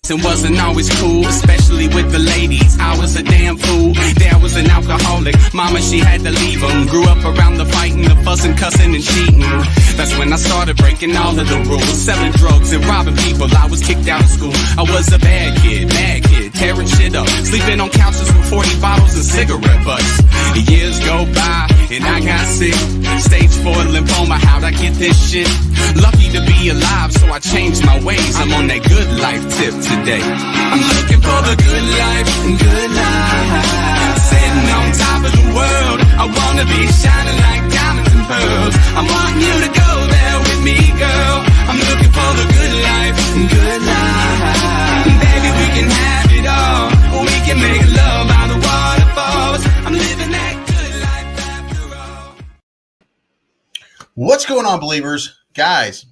and wasn't always cool, especially with the ladies. I was a damn fool. Dad was an alcoholic. Mama, she had to leave him. Grew up around the fighting, the fussing, cussing, and cheating. That's when I started breaking all of the rules, selling drugs and robbing people. I was kicked out of school. I was a bad kid, tearing shit up, sleeping on couches with 40 bottles and cigarette butts. The years go by and I got sick. Stage 4 lymphoma, how'd I get this shit? Lucky to be alive, so I changed my ways. I'm on that good life tip today. I'm looking for the good life, good life. Sitting on top of the world, I wanna be shining like diamonds and pearls. I want you to go there with me, girl. I'm looking for the good life, good life. Baby, we can have it all. We can make love by the waterfalls. I'm living that good life after all. What's going on, believers? Guys,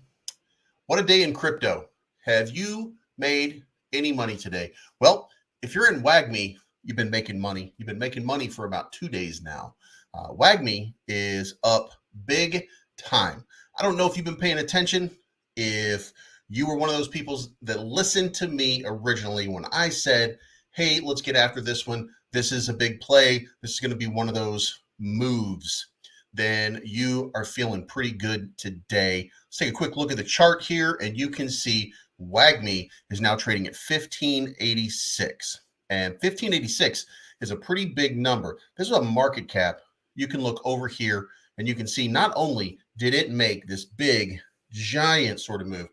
what a day in crypto. Have you made any money today? Well, if you're in Wagmi, you've been making money. You've been making money for about 2 days now. Wagmi is up big time. I don't know if you've been paying attention, if you were one of those people that listened to me originally when I said, hey, let's get after this one. This is a big play. This is going to be one of those moves. Then you are feeling pretty good today. Let's take a quick look at the chart here, and you can see Wagmi is now trading at 1586. And 1586 is a pretty big number. This is a market cap. You can look over here, and you can see not only did it make this big, giant sort of move,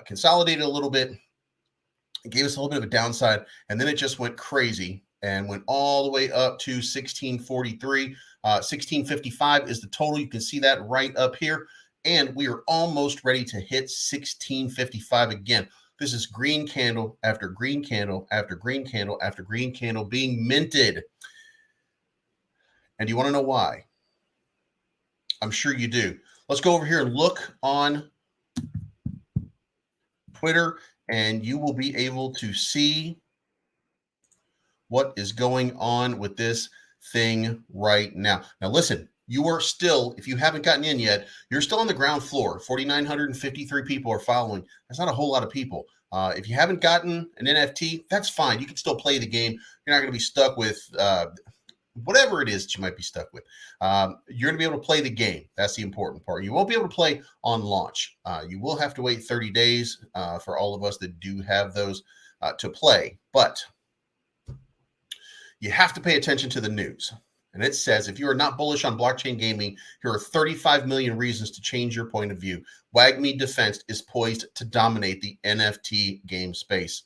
consolidated a little bit, it gave us a little bit of a downside, and then it just went crazy and went all the way up to 1643. 1655 is the total. You can see that right up here. And we are almost ready to hit 1655 again. This is green candle after green candle after green candle after green candle being minted. And do you want to know why? I'm sure you do. Let's go over here and look on Twitter, and you will be able to see what is going on with this thing right now. Now, listen, you are still, if you haven't gotten in yet, you're still on the ground floor. 4,953 people are following. That's not a whole lot of people. If you haven't gotten an NFT, that's fine. You can still play the game. You're not going to be stuck with whatever it is that you might be stuck with. You're going to be able to play the game. That's the important part. You won't be able to play on launch. You will have to wait 30 days for all of us that do have those to play. But you have to pay attention to the news. And it says, if you are not bullish on blockchain gaming, here are 35 million reasons to change your point of view. Wagmi Defense is poised to dominate the NFT game space.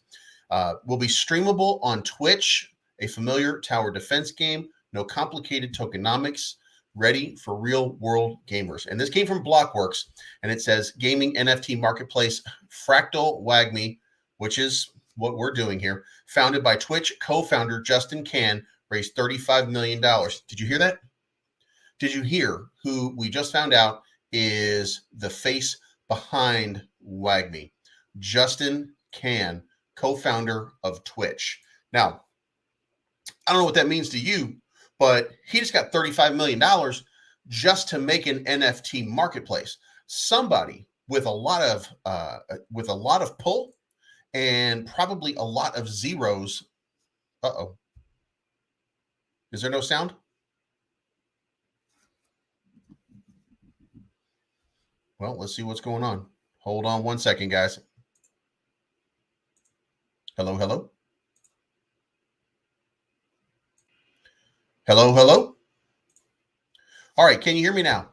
Will be streamable on Twitch, a familiar tower defense game, no complicated tokenomics, ready for real world gamers. And this came from Blockworks, and it says gaming NFT marketplace Fractal Wagmi, which is what we're doing here, founded by Twitch co-founder Justin Can, raised $35 million. Did you hear that? Did you hear who we just found out is the face behind Wagmi? Justin Can, co-founder of Twitch. Now, I don't know what that means to you, but he just got $35 million just to make an NFT marketplace. Somebody with a lot of pull and probably a lot of zeros. Uh-oh. Is there no sound? Well, let's see what's going on. Hold on one second, guys. Hello, hello. Hello, hello. All right, can you hear me now?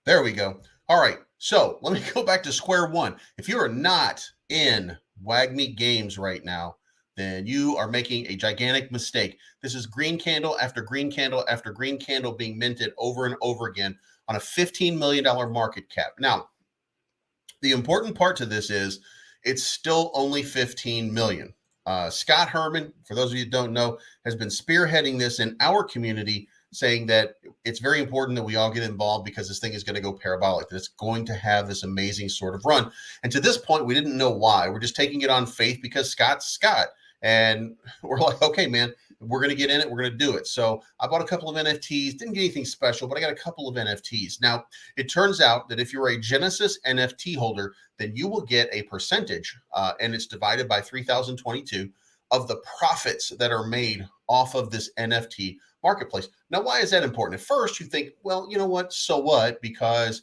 There we go. All right, so let me go back to square one. If you are not in Wagmi Games right now, then you are making a gigantic mistake. This is green candle after green candle after green candle being minted over and over again on a $15 million market cap. Now, the important part to this is it's still only 15 million. Scott Herman, for those of you who don't know, has been spearheading this in our community, saying that it's very important that we all get involved because this thing is going to go parabolic, that it's going to have this amazing sort of run. And to this point, we didn't know why. We're just taking it on faith because Scott's Scott. And we're like, okay, man, we're going to get in it. We're going to do it. So I bought a couple of NFTs, didn't get anything special, but I got a couple of NFTs. Now, it turns out that if you're a Genesis NFT holder, then you will get a percentage, and it's divided by 3,022 of the profits that are made off of this NFT marketplace. Now, why is that important? At first, you think, well, you know what? So what? Because,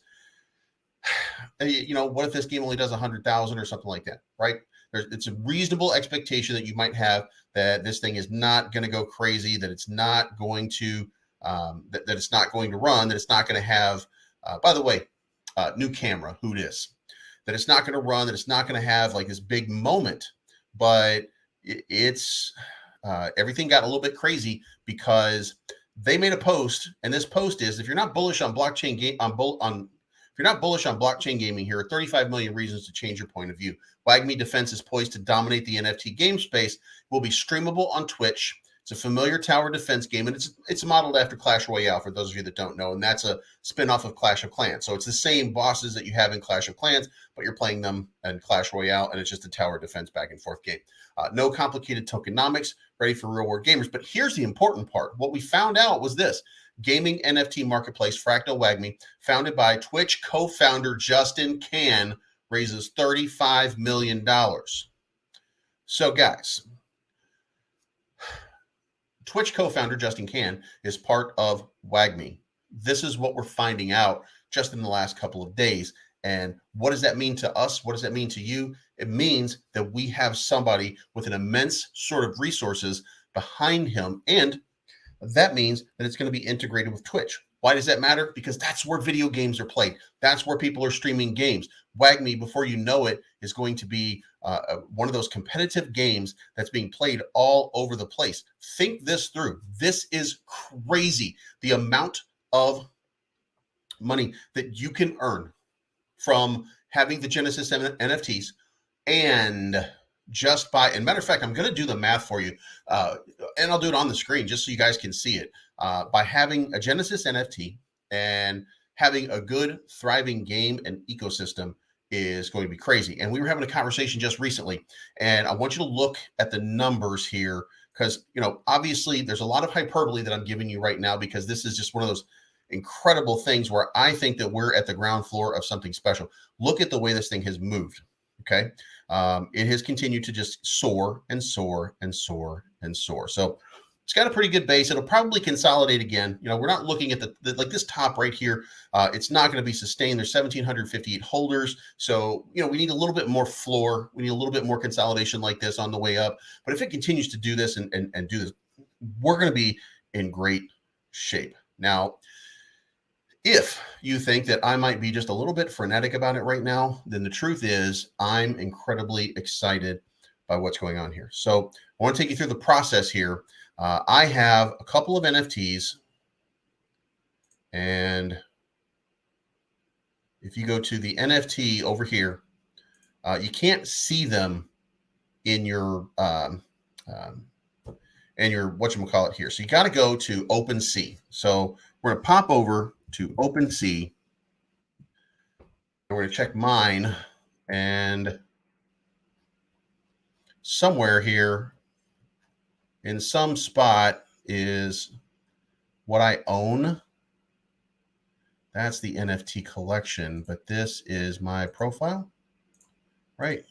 what if this game only does 100,000 or something like that, right? It's a reasonable expectation that you might have that this thing is not going to go crazy, that it's not going to that it's not going to run, that it's not going to have. By the way, new camera, who dis? That it's not going to run, that it's not going to have like this big moment, but it's everything got a little bit crazy because they made a post, and this post is: if you're not bullish on blockchain game if you're not bullish on blockchain gaming, here are 35 million reasons to change your point of view. Wagmi Defense is poised to dominate the NFT game space. It will be streamable on Twitch. It's a familiar tower defense game, and it's modeled after Clash Royale, for those of you that don't know, and that's a spinoff of Clash of Clans. So it's the same bosses that you have in Clash of Clans, but you're playing them in Clash Royale, and it's just a tower defense back and forth game. No complicated tokenomics, ready for real-world gamers. But here's the important part. What we found out was this. Gaming NFT marketplace Fractal Wagmi, founded by Twitch co-founder Justin Kan, raises $35 million. So guys, Twitch co-founder Justin Kan is part of Wagmi. This is what we're finding out just in the last couple of days. And what does that mean to us? What does that mean to you? It means that we have somebody with an immense sort of resources behind him, and that means that it's going to be integrated with Twitch. Why does that matter? Because that's where video games are played. That's where people are streaming games. Wagmi, before you know it, is going to be one of those competitive games that's being played all over the place. Think this through. This is crazy. The amount of money that you can earn from having the Genesis NFTs, and just by, and matter of fact, I'm going to do the math for you, and I'll do it on the screen just so you guys can see it. By having a Genesis NFT and having a good, thriving game and ecosystem is going to be crazy. And we were having a conversation just recently, and I want you to look at the numbers here because, obviously there's a lot of hyperbole that I'm giving you right now because this is just one of those incredible things where I think that we're at the ground floor of something special. Look at the way this thing has moved. Okay. It has continued to just soar and soar and soar and soar. So it's got a pretty good base. It'll probably consolidate again. We're not looking at the like this top right here. It's not going to be sustained. There's 1,758 holders. So, we need a little bit more floor. We need a little bit more consolidation like this on the way up. But if it continues to do this and do this, we're going to be in great shape. Now, if you think that I might be just a little bit frenetic about it right now, then the truth is I'm incredibly excited by what's going on here. So I want to take you through the process here. I have a couple of NFTs, and if you go to the NFT over here, you can't see them in your whatchamacallit here. So you got to go to OpenSea. So we're going to pop over to OpenSea, and we're going to check mine, and somewhere here in some spot is what I own. That's the NFT collection, but this is my profile, right?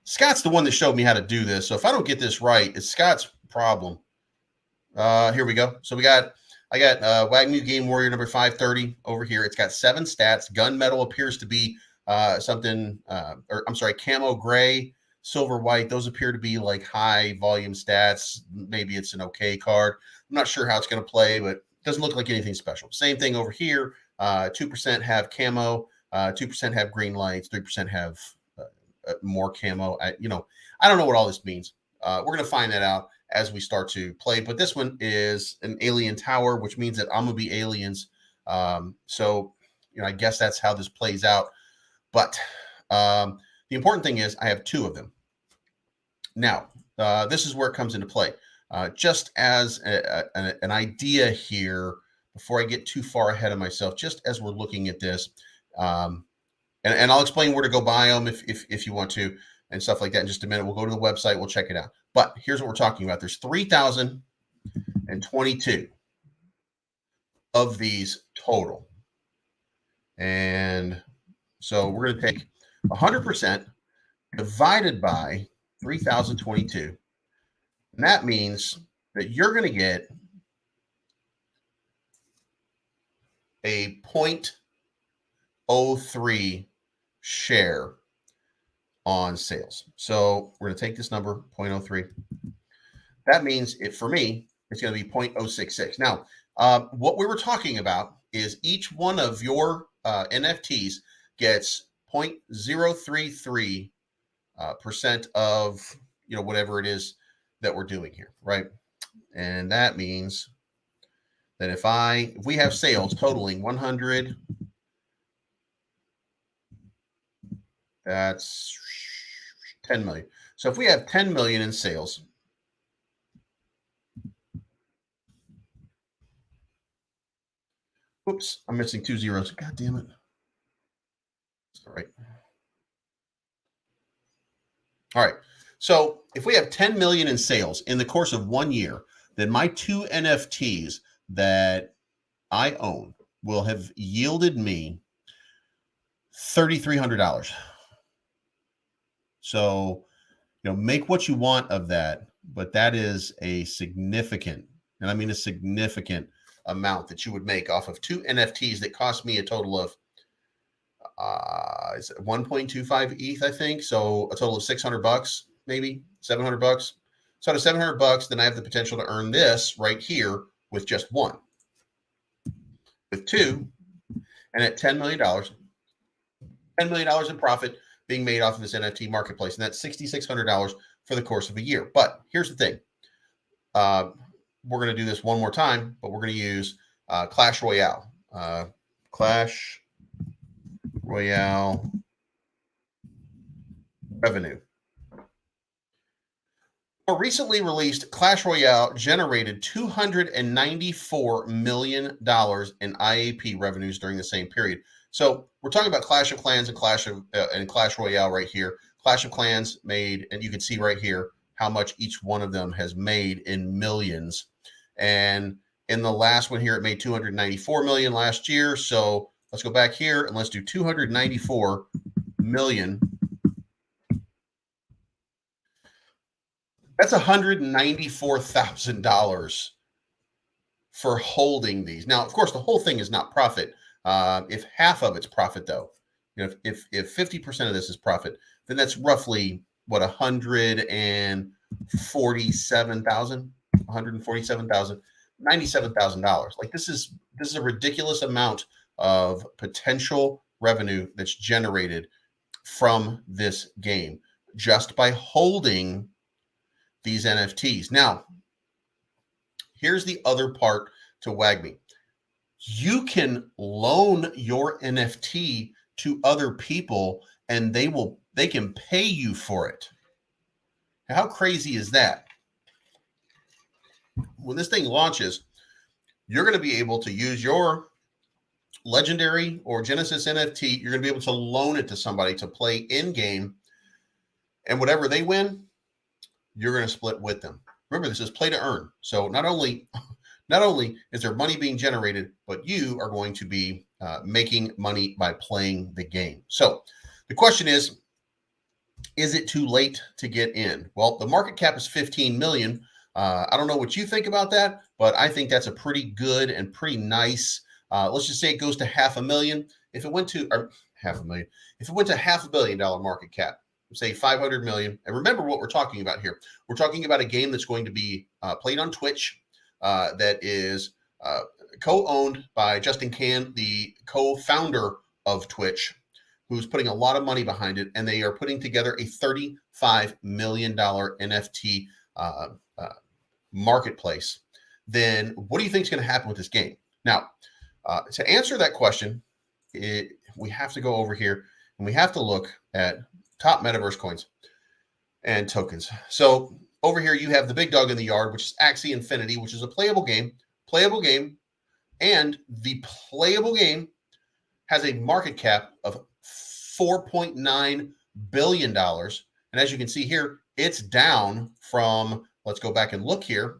Scott's the one that showed me how to do this. So if I don't get this right, it's Scott's problem. Here we go. So I got Wagmi Game Warrior number 530 over here. It's got 7 stats. Gunmetal appears to be camo gray, silver white. Those appear to be like high volume stats. Maybe it's an okay card. I'm not sure how it's going to play, but it doesn't look like anything special. Same thing over here. 2% have camo. 2% have green lights. 3% have more camo. I don't know what all this means. We're going to find that out as we start to play. But this one is an alien tower, which means that I'm going to be aliens. So I guess that's how this plays out. But the important thing is I have 2 of them. Now, this is where it comes into play. Just as an idea here, before I get too far ahead of myself, just as we're looking at this, and I'll explain where to go buy them if you want to. and stuff like that in just a minute. We'll go to the website. We'll check it out. But here's what we're talking about. There's 3,022 of these total. And so we're going to take 100% divided by 3,022. And that means that you're going to get a 0.03 share on sales. So we're going to take this number, 0.03. That means for me, it's going to be 0.066. Now, what we were talking about is each one of your NFTs gets 0.033 percent of whatever it is that we're doing here, right? And that means that if we have sales totaling 100, that's 10 million. So if we have 10 million in sales, oops, I'm missing 2 zeros. God damn it. All right. All right. So if we have 10 million in sales in the course of 1 year, then my 2 NFTs that I own will have yielded me $3,300. So, make what you want of that, but that is a significant, and I mean a significant amount that you would make off of 2 NFTs that cost me a total of 1.25 ETH, I think. So a total of $600, maybe $700. So out of $700, then I have the potential to earn this right here with just 1. With 2, and at $10 million, $10 million in profit being made off of this NFT marketplace, and that's $6,600 for the course of a year. But here's the thing. We're going to do this one more time, but we're going to use Clash Royale. Clash Royale revenue. More recently released Clash Royale generated $294 million in IAP revenues during the same period. So we're talking about Clash of Clans and Clash Royale right here. Clash of Clans made, and you can see right here how much each one of them has made in millions. And in the last one here, it made 294 million last year. So let's go back here and let's do 294 million. That's $194,000 for holding these. Now, of course, the whole thing is not profit. If half of it's profit, though, if 50% of this is profit, then that's roughly what, $97,000. Like this is a ridiculous amount of potential revenue that's generated from this game just by holding these NFTs. Now, here's the other part to Wagmi. You can loan your NFT to other people and they can pay you for it. How crazy is that? When this thing launches, you're going to be able to use your Legendary or Genesis NFT. You're going to be able to loan it to somebody to play in game, and whatever they win, you're going to split with them. Remember, this is play to earn. So not only is there money being generated, but you are going to be making money by playing the game. So the question is it too late to get in? Well, the market cap is 15 million. I don't know what you think about that, but I think that's a pretty good and pretty nice. Let's just say it goes to $500,000. If it went to $500,000, if it went to $500 million market cap, say 500 million. And remember what we're talking about here. We're talking about a game that's going to be played on Twitch, that is co-owned by Justin Can, the co-founder of Twitch, who's putting a lot of money behind it, and they are putting together a $35 million NFT marketplace. Then what do you think is going to happen with this game? Now, to answer that question, we have to go over here and we have to look at top metaverse coins and tokens. So over here, you have the big dog in the yard, which is Axie Infinity, which is a playable game, and the playable game has a market cap of $4.9 billion. And And as you can see here, it's down from, let's go back and look here.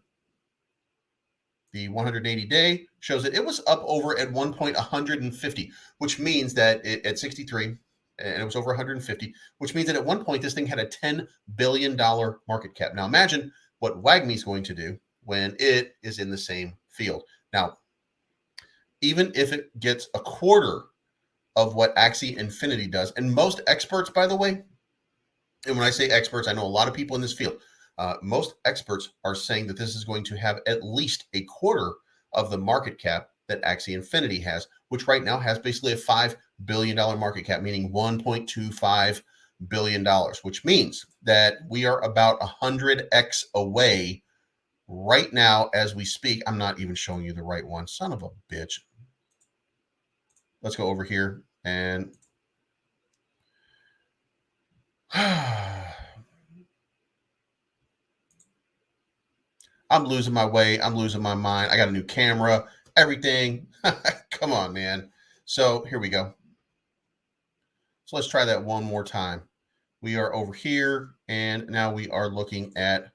The 180-day shows that it was up over at one point 150, which means that at 63, and it was over 150, which means that at one point this thing had a $10 billion market cap. Now imagine what Wagmi is going to do when it is in the same field. Now, even if it gets a quarter of what Axie Infinity does, and most experts, by the way, and when I say experts, I know a lot of people in this field, most experts are saying that this is going to have at least a quarter of the market cap that Axie Infinity has, which right now has basically a $5 billion market cap, meaning $1.25 billion, which means that we are about 100x away right now as we speak. I'm not even showing you the right one. Son of a bitch. Let's go over here and I'm losing my way. I'm losing my mind. I got a new camera, everything. Come on, man. So here we go. So let's try that one more time. We are over here, and now we are looking at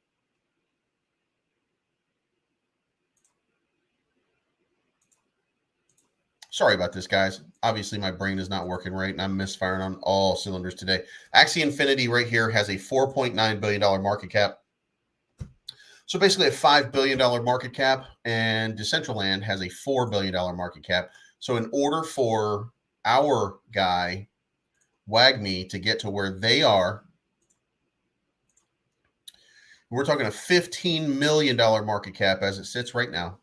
sorry about this, guys. Obviously, my brain is not working right, and I'm misfiring on all cylinders today. Axie Infinity right here has a $4.9 billion market cap. So basically a $5 billion market cap, and Decentraland has a $4 billion market cap. So in order for our guy, Wagmi, to get to where they are, we're talking a $15 million market cap as it sits right now,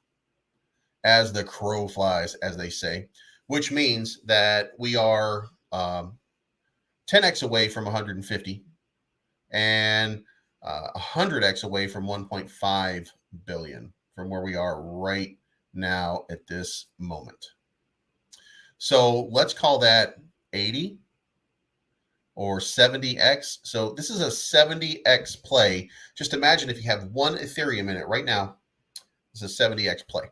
as the crow flies, as they say, which means that we are 10x away from 150 and 100x away from 1.5 billion from where we are right now at this moment. So let's call that 80 or 70x. So this is a 70x play. Just imagine if you have one Ethereum in it right now, it's a 70x play.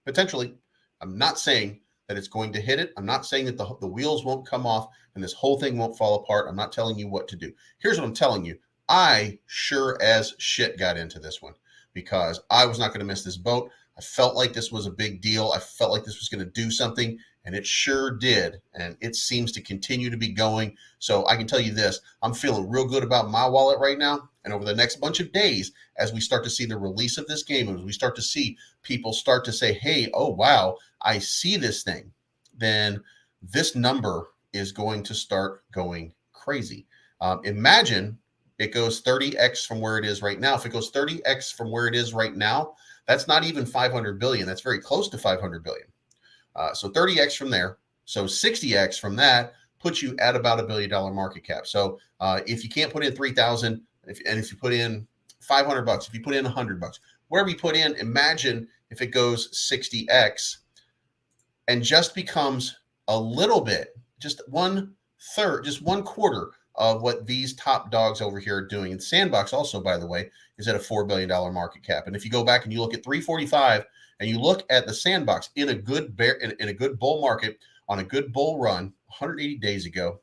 Potentially. I'm not saying that it's going to hit it. I'm not saying that the wheels won't come off and this whole thing won't fall apart. I'm not telling you what to do. Here's what I'm telling you. I sure as shit got into this one because I was not going to miss this boat. I felt like this was a big deal. I felt like this was going to do something, and it sure did. And it seems to continue to be going. So I can tell you this, I'm feeling real good about my wallet right now. And over the next bunch of days, as we start to see the release of this game, as we start to see people start to say, hey, oh, wow, I see this thing, then this number is going to start going crazy. Imagine it goes 30x from where it is right now. If it goes 30x from where it is right now, that's not even 500 billion. That's very close to 500 billion. So 30x from there. So 60x from that puts you at about $1 billion market cap. So if you can't put in 3,000, and if you put in $500, if you put in $100, wherever you put in, imagine if it goes 60x and just becomes a little bit, just 1/3, just 1/4 of what these top dogs over here are doing. And Sandbox also, by the way, is at a $4 billion market cap. And if you go back and you look at 345 and you look at the Sandbox in a good in a good bull market on a good bull run 180 days ago,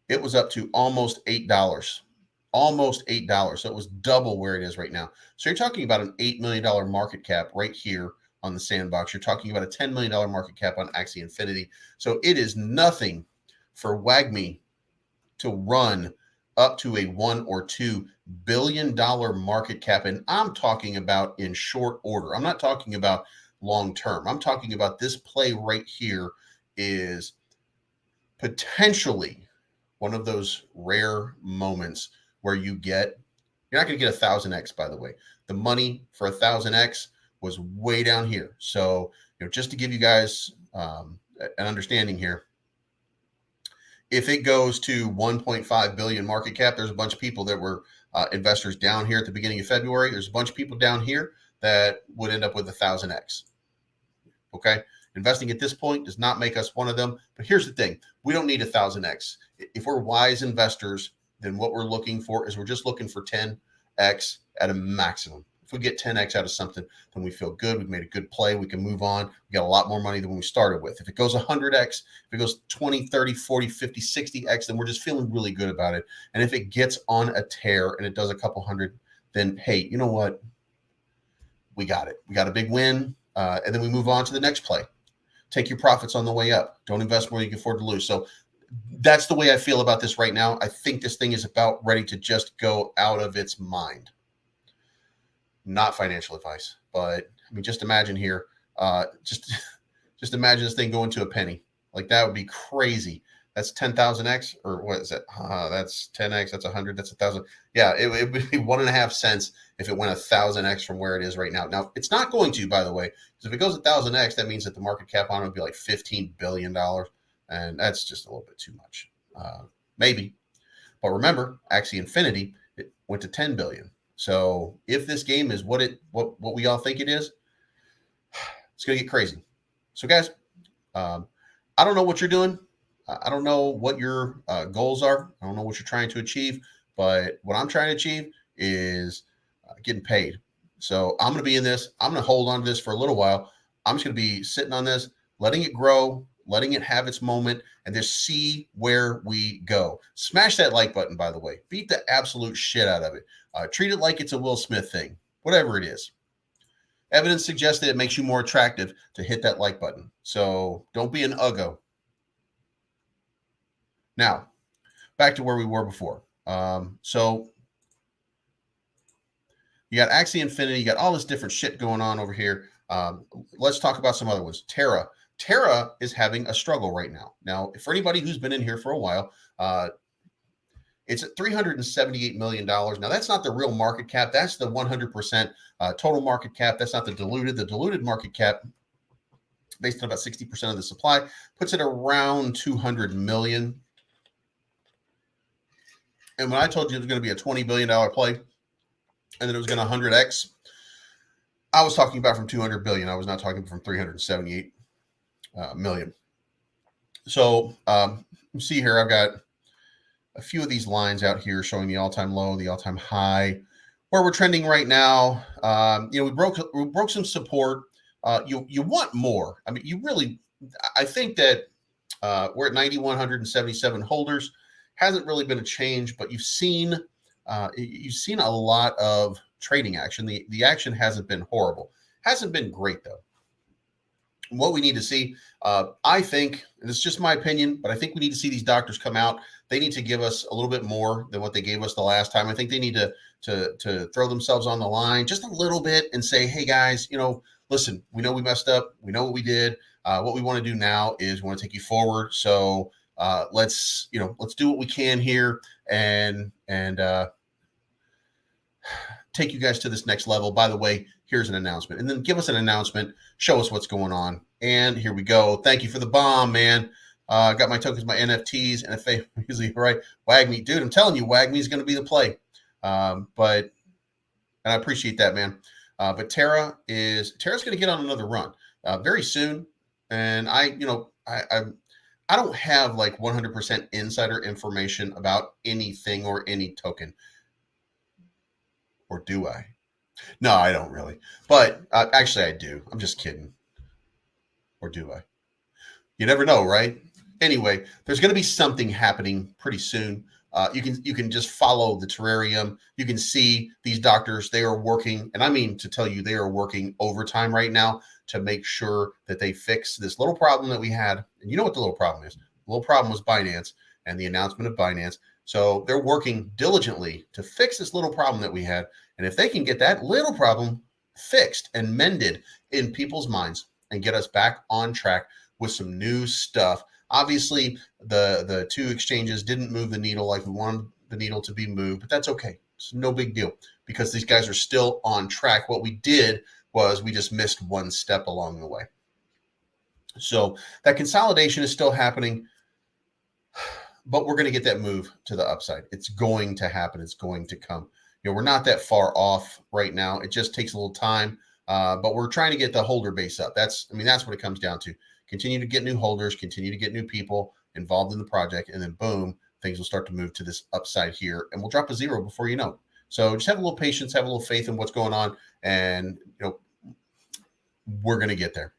it was up to almost $8. Almost $8. So it was double where it is right now. So you're talking about an $8 million market cap right here on the Sandbox. You're talking about a $10 million market cap on Axie Infinity. So it is nothing for Wagmi to run up to a $1 or $2 billion market cap. And I'm talking about in short order. I'm not talking about long term. I'm talking about this play right here is potentially one of those rare moments where you're not going to get 1,000x, by the way. The money for 1,000x was way down here. So, just to give you guys an understanding here, if it goes to 1.5 billion market cap, there's a bunch of people that were investors down here at the beginning of February. There's a bunch of people down here that would end up with 1,000x. Okay. Investing at this point does not make us one of them. But here's the thing. We don't need 1,000x. If we're wise investors, then what we're looking for is we're just looking for 10x at a maximum. If we get 10x out of something, then we feel good. We've made a good play. We can move on. We got a lot more money than when we started with. If it goes 100x, if it goes 20, 30, 40, 50, 60x, then we're just feeling really good about it. And if it gets on a tear and it does a couple hundred, then hey, you know what? We got it. We got a big win. And then we move on to the next play. Take your profits on the way up. Don't invest more than you can afford to lose. So that's the way I feel about this right now. I think this thing is about ready to just go out of its mind. Not financial advice, but I mean, just imagine here, just imagine this thing going to a penny. Like that would be crazy. That's 10,000x, or what is that? That's 10x. That's 100. That's 1,000. Yeah, it would be 1.5 cents if it went 1,000x from where it is right now. Now it's not going to, by the way, because if it goes 1,000x, that means that the market cap on it would be like $15 billion, and that's just a little bit too much, maybe. But remember, Axie Infinity, it went to 10 billion. So if this game is what we all think it is, it's gonna get crazy. So guys, I don't know what you're doing. I don't know what your goals are. I don't know what you're trying to achieve, but what I'm trying to achieve is getting paid. So I'm going to be in this. I'm going to hold on to this for a little while. I'm just going to be sitting on this, letting it grow, letting it have its moment, and just see where we go. Smash that like button, by the way. Beat the absolute shit out of it. Treat it like it's a Will Smith thing, whatever it is. Evidence suggests that it makes you more attractive to hit that like button. So don't be an uggo. Now, back to where we were before. So you got Axie Infinity, you got all this different shit going on over here. Let's talk about some other ones. Terra. Terra is having a struggle right now. Now, for anybody who's been in here for a while, it's at $378 million. Now, that's not the real market cap. That's the 100% total market cap. That's not the diluted. The diluted market cap, based on about 60% of the supply, puts it around 200 million. And when I told you it was going to be a $20 billion play and then it was going to 100x, I was talking about from 200 billion. I was not talking from 378 million. So you see here, I've got a few of these lines out here showing the all-time low, the all-time high, where we're trending right now. We broke some support. You want more. I mean, you really, I think that we're at 9,177 holders. Hasn't really been a change, but you've seen a lot of trading action. The action hasn't been horrible. Hasn't been great though. What we need to see, I think, and it's just my opinion, but I think we need to see these doctors come out. They need to give us a little bit more than what they gave us the last time. I think they need to throw themselves on the line just a little bit and say, hey guys, listen, we know we messed up. We know what we did. What we want to do now is we want to take you forward. So let's do what we can here and take you guys to this next level. By the way, here's an announcement, and then give us an announcement, show us what's going on. And here we go. Thank you for the bomb, man. Got my tokens, my NFTs, and if they usually right, Wagmi, dude, I'm telling you, Wagmi is going to be the play. And I appreciate that, man. But Terra's going to get on another run very soon. And I don't have like 100% insider information about anything or any token. Or do I? No, I don't really. But actually, I do. I'm just kidding. Or do I? You never know, right? Anyway, there's going to be something happening pretty soon. You can just follow the terrarium. You can see these doctors. They are working, and I mean to tell you, they are working overtime right now to make sure that they fix this little problem that we had. And you know what the little problem is? The little problem was Binance and the announcement of Binance. So they're working diligently to fix this little problem that we had. And if they can get that little problem fixed and mended in people's minds and get us back on track with some new stuff. Obviously, the two exchanges didn't move the needle like we wanted the needle to be moved, but that's okay. It's no big deal because these guys are still on track. What we did was we just missed one step along the way. So that consolidation is still happening, but we're going to get that move to the upside. It's going to happen. It's going to come. We're not that far off right now. It just takes a little time, but we're trying to get the holder base up. That's what it comes down to. Continue to get new holders, continue to get new people involved in the project, and then boom, things will start to move to this upside here, and we'll drop a zero before you know. So just have a little patience, have a little faith in what's going on, and we're going to get there.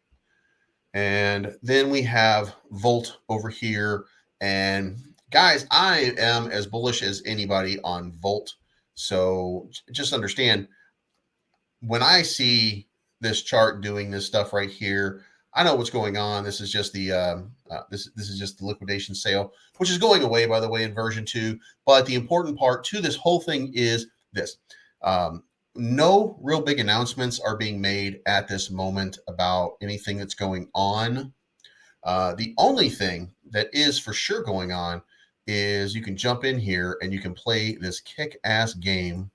And then we have Volt over here. And guys, I am as bullish as anybody on Volt. So just understand, when I see this chart doing this stuff right here, I know what's going on. This is just the this is just the liquidation sale, which is going away, by the way, in version 2. But the important part to this whole thing is this. No real big announcements are being made at this moment about anything that's going on. The only thing that is for sure going on is you can jump in here and you can play this kick-ass game.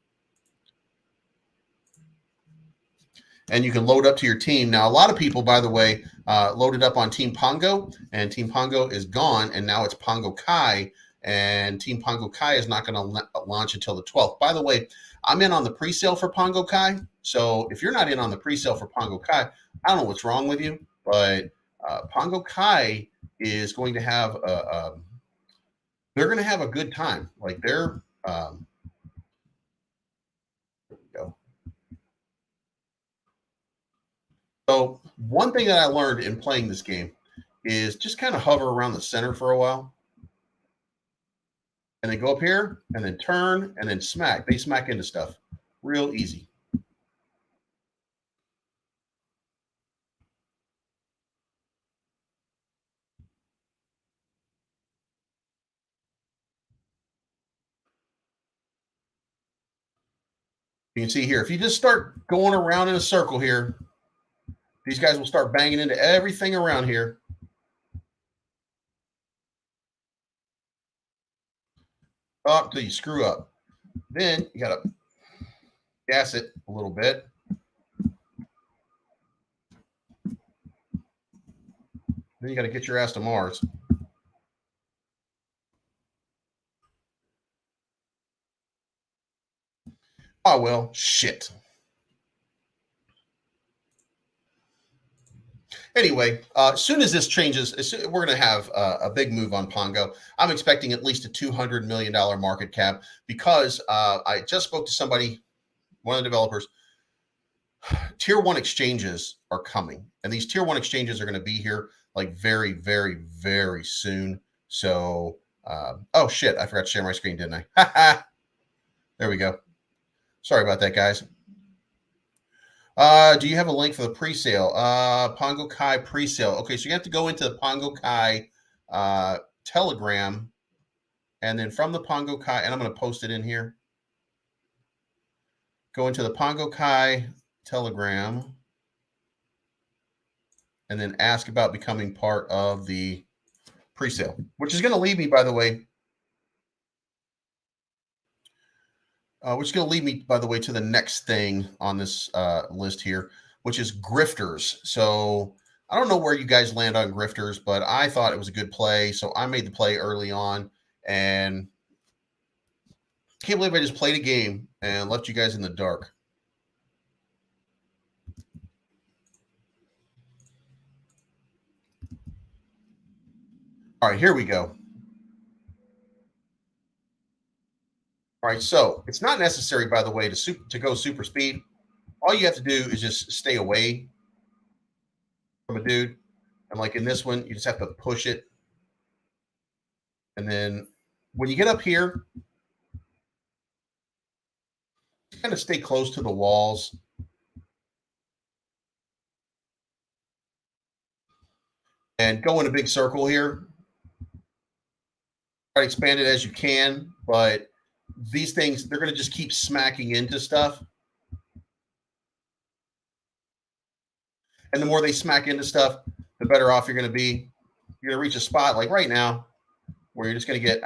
And you can load up to your team. Now, a lot of people, by the way, loaded up on Team Pongo, and Team Pongo is gone, and now it's Pongo Kai, and Team Pongo Kai is not going to launch until the 12th. By the way, I'm in on the pre-sale for Pongo Kai, so if you're not in on the pre-sale for Pongo Kai, I don't know what's wrong with you, but Pongo Kai is going to have they're going to have a good time. Like they're there we go. So one thing that I learned in playing this game is just kind of hover around the center for a while, and then go up here and then turn and then smack. They smack into stuff real easy. You can see here, if you just start going around in a circle here, these guys will start banging into everything around here. Up till you screw up. Then you got to gas it a little bit. Then you got to get your ass to Mars. Oh, well, shit. Anyway, as soon as this changes, we're going to have a big move on Pongo. I'm expecting at least a $200 million market cap because I just spoke to somebody, one of the developers. Tier 1 exchanges are coming, and these Tier 1 exchanges are going to be here like very, very, very soon. So, oh shit, I forgot to share my screen, didn't I? There we go. Sorry about that, guys. Do you have a link for the pre-sale? Pongo Kai pre-sale. Okay, so you have to go into the Pongo Kai Telegram, and then from the Pongo Kai, and I'm going to post it in here. Go into the Pongo Kai Telegram, and then ask about becoming part of the pre-sale, which is going to lead me, by the way, to the next thing on this list here, which is grifters. So I don't know where you guys land on grifters, but I thought it was a good play. So I made the play early on, and can't believe I just played a game and left you guys in the dark. All right, here we go. All right, so it's not necessary, by the way, to go super speed. All you have to do is just stay away from a dude. And like in this one, you just have to push it. And then when you get up here, kind of stay close to the walls. And go in a big circle here. Try to expand it as you can, but these things, they're going to just keep smacking into stuff. And the more they smack into stuff, the better off you're going to be. You're going to reach a spot like right now where you're just going to get,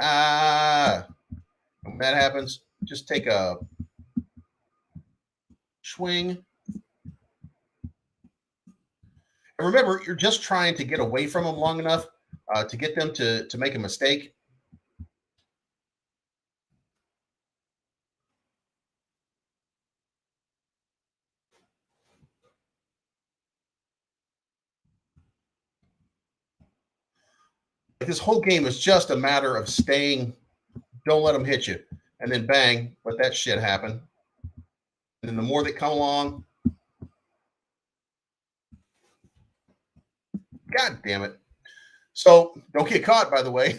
when that happens, just take a swing. And remember, you're just trying to get away from them long enough to get them to make a mistake. This whole game is just a matter of staying. Don't let them hit you. and then bang, let that shit happen. And then the more that come along, God damn it. So don't get caught, by the way.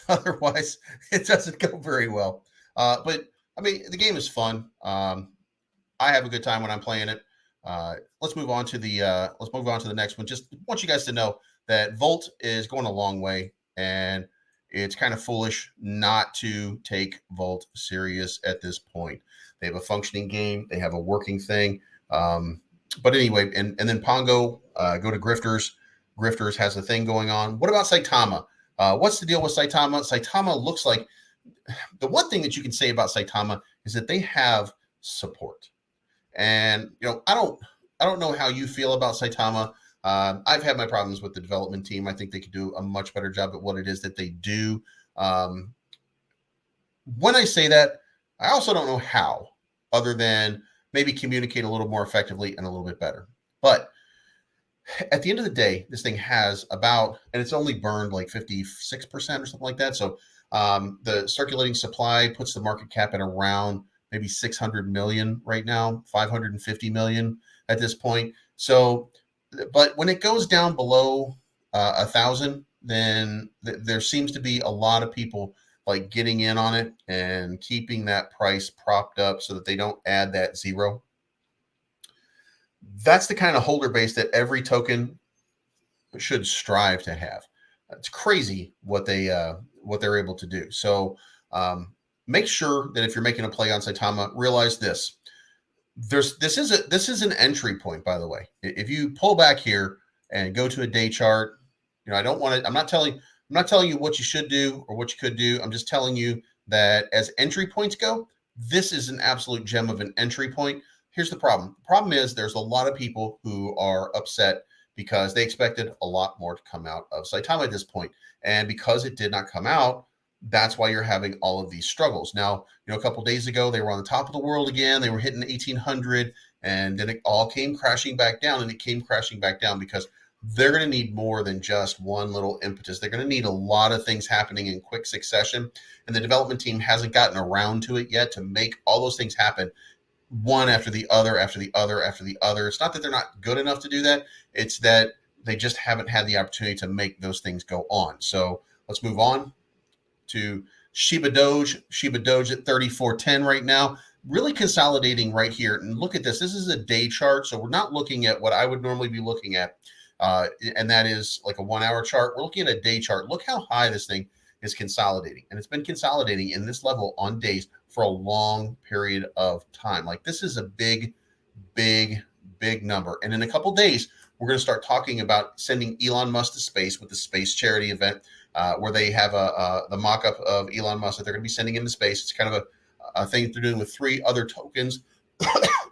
Otherwise, it doesn't go very well. But I mean, the game is fun. I have a good time when I'm playing it. Let's move on to the next one. Just want you guys to know that Volt is going a long way, and it's kind of foolish not to take Volt serious at this point. They have a functioning game. They have a working thing. But anyway, and then Pongo, go to Grifters. Grifters has a thing going on. What about Saitama? What's the deal with Saitama? Saitama looks like the one thing that you can say about Saitama is that they have support. And I don't know how you feel about Saitama. I've had my problems with the development team. I think they could do a much better job at what it is that they do. When I say that, I also don't know how, other than maybe communicate a little more effectively and a little bit better. But at the end of the day, this thing has about, and it's only burned like 56% or something like that. So the circulating supply puts the market cap at around maybe 600 million right now, 550 million at this point. So, but when it goes down below 1,000, then there seems to be a lot of people like getting in on it and keeping that price propped up so that they don't add that zero. That's the kind of holder base that every token should strive to have. It's crazy what they're able to do. So make sure that if you're making a play on Saitama, realize this. This is an entry point, by the way. If you pull back here and go to a day chart, I don't want to. I'm not telling you what you should do or what you could do. I'm just telling you that as entry points go, this is an absolute gem of an entry point. Here's the problem. The problem is there's a lot of people who are upset because they expected a lot more to come out of Saitama at this point. And because it did not come out, that's why you're having all of these struggles. Now, a couple of days ago, they were on the top of the world again. They were hitting 1,800, and then it all came crashing back down, and it came crashing back down because they're going to need more than just one little impetus. They're going to need a lot of things happening in quick succession, and the development team hasn't gotten around to it yet to make all those things happen one after the other, after the other, after the other. It's not that they're not good enough to do that. It's that they just haven't had the opportunity to make those things go on. So let's move on to Shiba Doge. Shiba Doge at 34.10 right now, really consolidating right here. And look at this. This is a day chart, so we're not looking at what I would normally be looking at, and that is like a 1 hour chart. We're looking at a day chart. Look how high this thing is consolidating, and it's been consolidating in this level on days for a long period of time. Like, this is a big number. And in a couple days, we're going to start talking about sending Elon Musk to space with the space charity event, where they have the mock-up of Elon Musk that they're going to be sending into space. It's kind of a thing they're doing with 3 other tokens.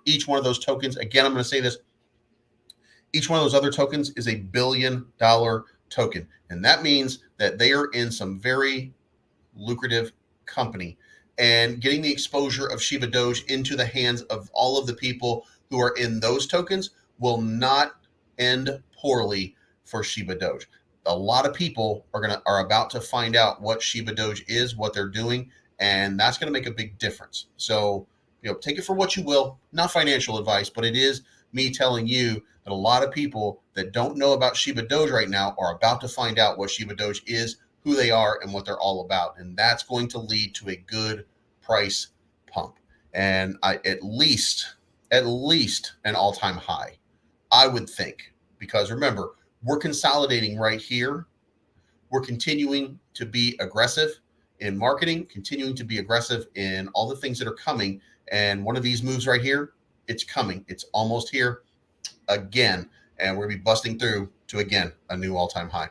Each one of those tokens, again, I'm going to say this, each one of those other tokens is $1 billion token. And that means that they are in some very lucrative company, and getting the exposure of Shiba Doge into the hands of all of the people who are in those tokens will not end poorly for Shiba Doge. A lot of people are about to find out what Shiba Doge is, what they're doing, and that's going to make a big difference. So, take it for what you will. Not financial advice, but it is me telling you that a lot of people that don't know about Shiba Doge right now are about to find out what Shiba Doge is, who they are, and what they're all about. And that's going to lead to a good price pump. And at least an all-time high, I would think. Because remember, we're consolidating right here. We're continuing to be aggressive in marketing, continuing to be aggressive in all the things that are coming. And one of these moves right here, it's coming. It's almost here again. And we're going to be busting through to, again, a new all-time high.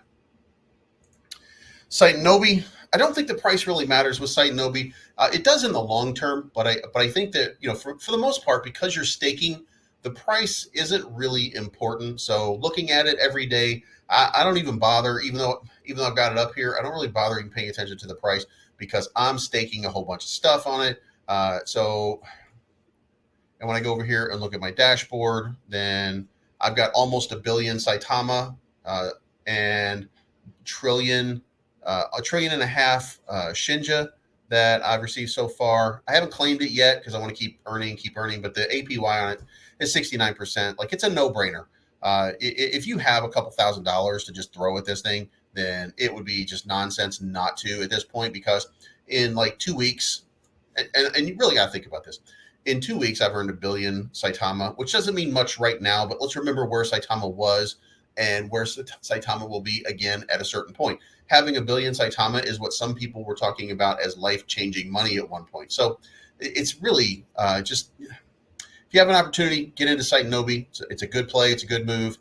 Saitanobi, I don't think the price really matters with Saitanobi. It does in the long term, but I think that, for the most part, because you're staking, the price isn't really important. So looking at it every day, I don't even bother, even though I've got it up here, I don't really bother even paying attention to the price because I'm staking a whole bunch of stuff on it. And when I go over here and look at my dashboard, then I've got almost 1 billion Saitama and a trillion and a half Shinja that I've received so far. I haven't claimed it yet because I want to keep earning, but the APY on it is 69%. Like, it's a no-brainer. If you have a couple $1,000s to just throw at this thing, then it would be just nonsense not to at this point, because in like 2 weeks, and you really got to think about this. In 2 weeks, I've earned 1 billion Saitama, which doesn't mean much right now, but let's remember where Saitama was and where Saitama will be again at a certain point. Having 1 billion Saitama is what some people were talking about as life-changing money at one point. So it's really just, if you have an opportunity, get into Saitanobi. It's a good play. It's a good move.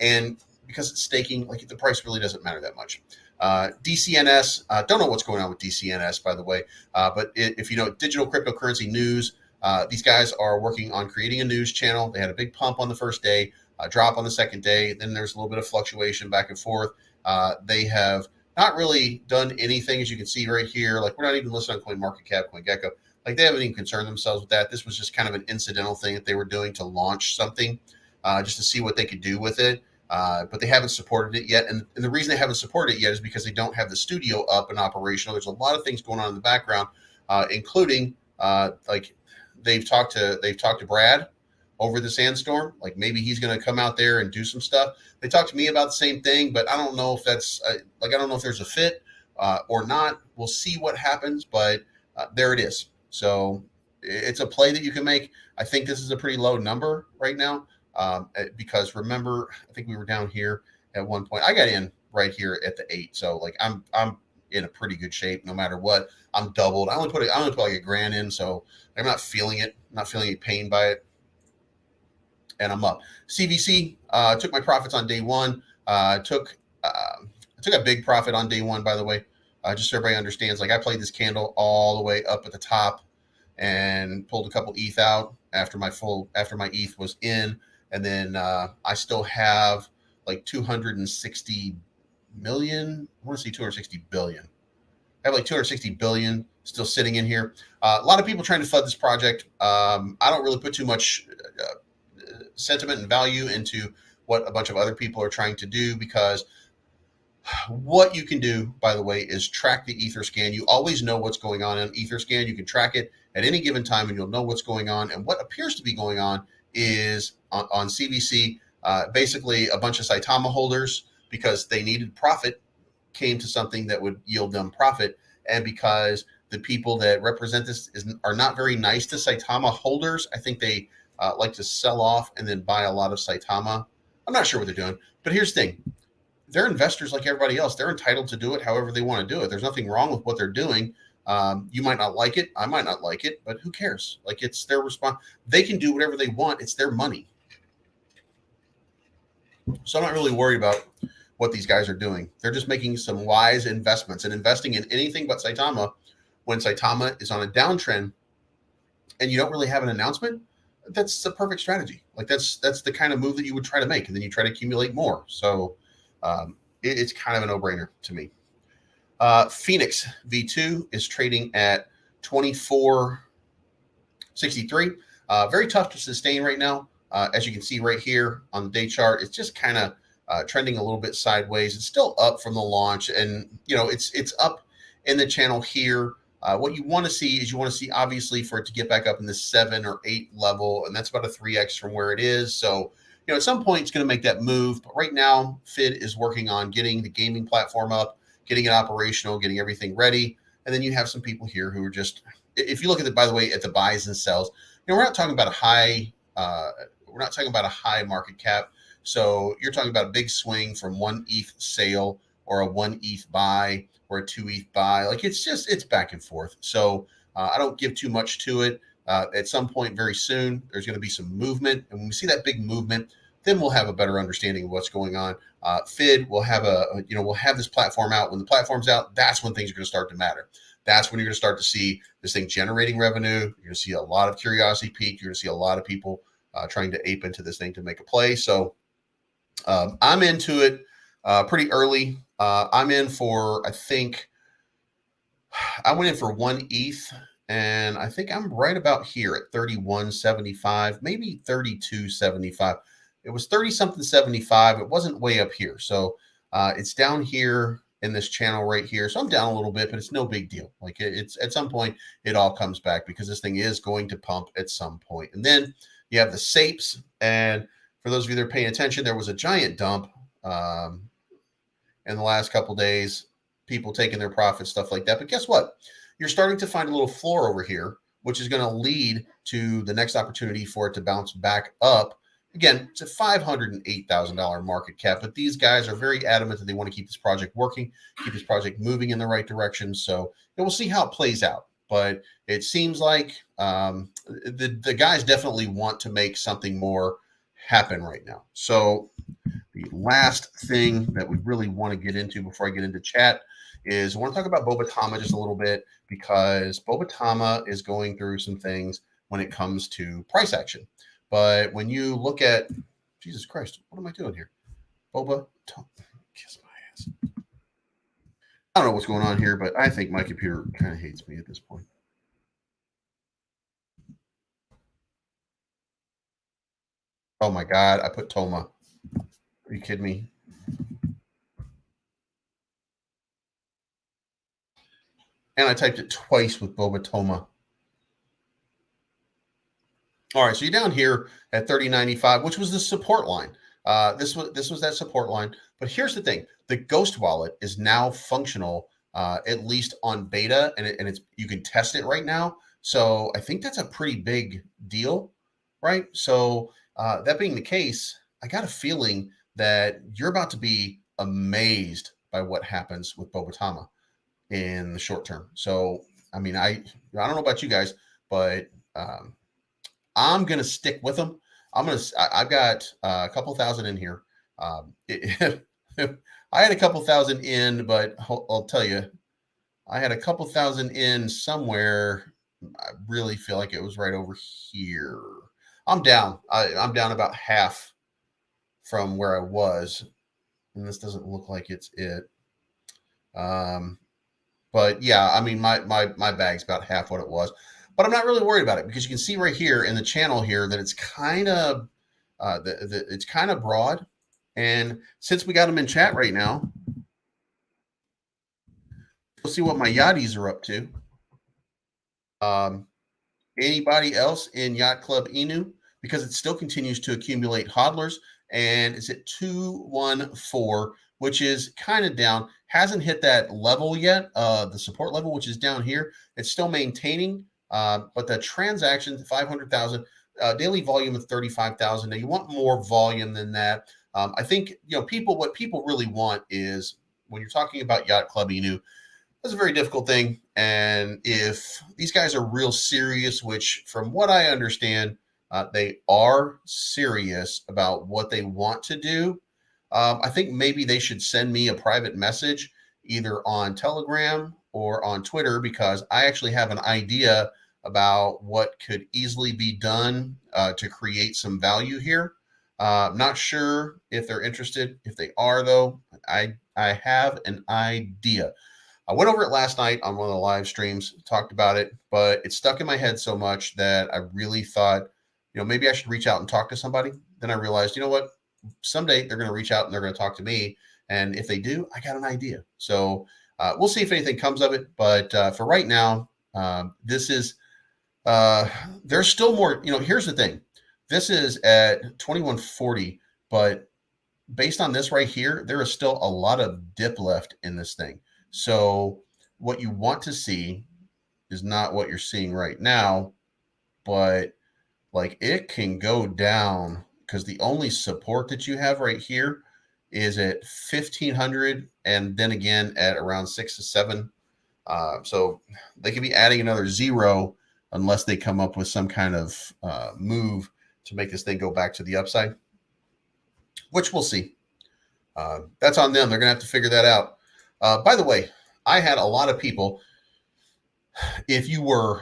And because it's staking, like, the price really doesn't matter that much. DCNS, don't know what's going on with DCNS, by the way. But if you know digital cryptocurrency news, these guys are working on creating a news channel. They had a big pump on the first day, drop on the second day. Then there's a little bit of fluctuation back and forth. They have not really done anything, as you can see right here. Like, we're not even listed on CoinMarketCap, CoinGecko. Like, they haven't even concerned themselves with that. This was just kind of an incidental thing that they were doing to launch something, just to see what they could do with it. But they haven't supported it yet. And the reason they haven't supported it yet is because they don't have the studio up and operational. There's a lot of things going on in the background, including like they've talked to Brad over the Sandstorm. Like, maybe he's going to come out there and do some stuff. They talked to me about the same thing, but I don't know if that's I don't know if there's a fit or not. We'll see what happens, but there it is. So it's a play that you can make. I think this is a pretty low number right now. Because remember, I think we were down here at one point. I got in right here at the 8. So like I'm in a pretty good shape no matter what. I'm doubled. I only put like $1,000 in, so I'm not feeling it. I'm not feeling any pain by it. And I'm up. CVC took my profits on day one. I took a big profit on day one, by the way. Just so everybody understands, like, I played this candle all the way up at the top and pulled a couple ETH out after my ETH was in. And then I still have like 260 million. I want to say 260 billion. I have like 260 billion still sitting in here. A lot of people trying to flood this project. I don't really put too much sentiment and value into what a bunch of other people are trying to do, because what you can do, by the way, is track the Etherscan. You always know what's going on Etherscan. You can track it at any given time and you'll know what's going on. And what appears to be going on is on CVC, basically a bunch of Saitama holders, because they needed profit, came to something that would yield them profit. And because the people that represent this are not very nice to Saitama holders, I think they like to sell off and then buy a lot of Saitama. I'm not sure what they're doing, but here's the thing. They're investors like everybody else. They're entitled to do it however they want to do it. There's nothing wrong with what they're doing. You might not like it. I might not like it, but who cares? Like, it's their response. They can do whatever they want. It's their money. So I'm not really worried about what these guys are doing. They're just making some wise investments, and investing in anything but Saitama when Saitama is on a downtrend and you don't really have an announcement. That's a perfect strategy. Like, that's the kind of move that you would try to make, and then you try to accumulate more. So it's kind of a no-brainer to me. Phoenix V2 is trading at 24.63. Very tough to sustain right now. As you can see right here on the day chart, it's just kind of trending a little bit sideways. It's still up from the launch, and it's up in the channel here. What you want to see is obviously for it to get back up in the 7 or 8 level, and that's about a 3x from where it is. So at some point it's going to make that move. But right now, FID is working on getting the gaming platform up, getting it operational, getting everything ready. And then you have some people here who are just, if you look at it, by the way, at the buys and sells, we're not talking about a high, market cap. So you're talking about a big swing from 1 ETH sale or a 1 ETH buy or a 2 ETH buy. Like, it's back and forth. So I don't give too much to it. At some point very soon, there's going to be some movement. And when we see that big movement, then we'll have a better understanding of what's going on. FID will have we'll have this platform out. When the platform's out, that's when things are going to start to matter. That's when you're going to start to see this thing generating revenue. You're going to see a lot of curiosity peak. You're going to see a lot of people trying to ape into this thing to make a play. So I'm into it pretty early. I'm in for, I went in for 1 ETH, and I think I'm right about here at 31.75, maybe 32.75. It was 30 something 75. It wasn't way up here. So it's down here in this channel right here. So I'm down a little bit, but it's no big deal. Like it's at some point, it all comes back because this thing is going to pump at some point. And then you have the SAPEs. And for those of you that are paying attention, there was a giant dump in the last couple days, people taking their profits, stuff like that. But guess what? You're starting to find a little floor over here, which is going to lead to the next opportunity for it to bounce back up. Again, it's a $508,000 market cap, but these guys are very adamant that they want to keep this project working, keep this project moving in the right direction. So we'll see how it plays out. But it seems like the guys definitely want to make something more happen right now. So the last thing that we really want to get into before I get into chat is I want to talk about Bobatama just a little bit, because Bobatama is going through some things when it comes to price action. But when you look at, Jesus Christ, what am I doing here? Bobatama, kiss my ass. I don't know what's going on here, but I think my computer kind of hates me at this point. Oh my God, I put Toma. Are you kidding me? And I typed it twice with Bobatoma. All right, so you're down here at 30.95, which was the support line. This was that support line. But here's the thing: the Ghost Wallet is now functional, at least on beta, and it's you can test it right now. So I think that's a pretty big deal, right? So that being the case, I got a feeling that you're about to be amazed by what happens with Bobatama in the short term. So I mean, I don't know about you guys, but I'm gonna stick with them. I've got a couple thousand in here. I had a couple thousand in, but I'll tell you, I had a couple thousand in somewhere. I really feel like it was right over here. I'm down. I'm down about half from where I was, and this doesn't look like it's it. But yeah, I mean, my bag's about half what it was. But I'm not really worried about it, because you can see right here in the channel here that it's kind of it's kind of broad. And since we got them in chat right now, we'll see what my yachties are up to. Anybody else in Yacht Club Inu? Because it still continues to accumulate hodlers, and it's at 214, which is kind of down. Hasn't hit that level yet, the support level, which is down here. It's still maintaining. But the transactions, 500,000, daily volume of 35,000. Now you want more volume than that. I think, what people really want is, when you're talking about Yacht Club Inu, that's a very difficult thing. And if these guys are real serious, which from what I understand, they are serious about what they want to do, I think maybe they should send me a private message either on Telegram or on Twitter, because I actually have an idea about what could easily be done to create some value here. I'm not sure if they're interested. If they are, though, I have an idea. I went over it last night on one of the live streams, talked about it, but it stuck in my head so much that I really thought, maybe I should reach out and talk to somebody. Then I realized, you know what? Someday they're going to reach out and they're going to talk to me. And if they do, I got an idea. So we'll see if anything comes of it. But for right now, this is, there's still more. Here's the thing. This is at 2140, but based on this right here, there is still a lot of dip left in this thing. So what you want to see is not what you're seeing right now, but like it can go down, because the only support that you have right here is at 1500, and then again at around 6 to 7. So they could be adding another zero unless they come up with some kind of move to make this thing go back to the upside, which we'll see. That's on them. They're going to have to figure that out. By the way, I had a lot of people, if you were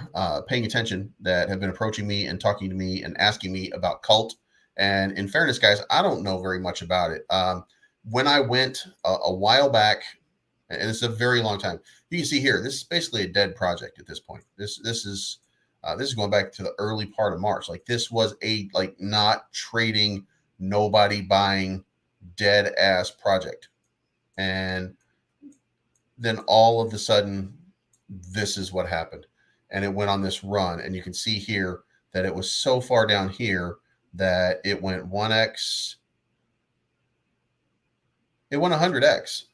paying attention, that have been approaching me and talking to me and asking me about Cult. And in fairness, guys, I don't know very much about it. When I went a while back, and it's a very long time, you can see here, this is basically a dead project at this point. This is going back to the early part of March. Like, this was a not trading, nobody buying, dead ass project. And then all of a sudden, this is what happened. And it went on this run. And you can see here that it was so far down here that it went 1x. It went 100x.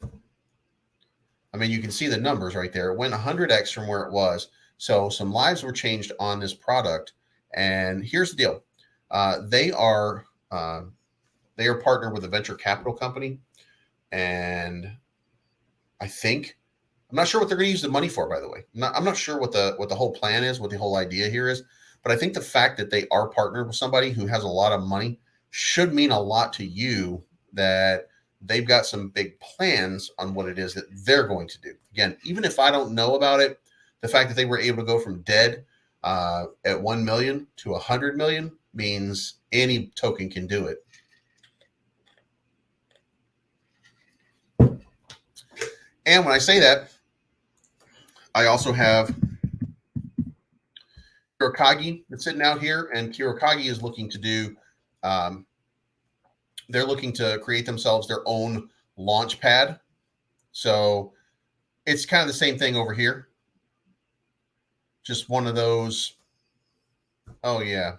I mean, you can see the numbers right there. It went 100x from where it was. So some lives were changed on this product. And here's the deal. They are partnered with a venture capital company. And I'm not sure what they're going to use the money for, by the way. I'm not sure what the whole plan is, what the whole idea here is. But I think the fact that they are partnered with somebody who has a lot of money should mean a lot to you, that they've got some big plans on what it is that they're going to do. Again, even if I don't know about it, the fact that they were able to go from dead at 1 million to 100 million means any token can do it. And when I say that, I also have Kirokagi that's sitting out here, and Kirokagi is looking to do, they're looking to create themselves their own launch pad. So it's kind of the same thing over here. Just one of those. Oh, yeah.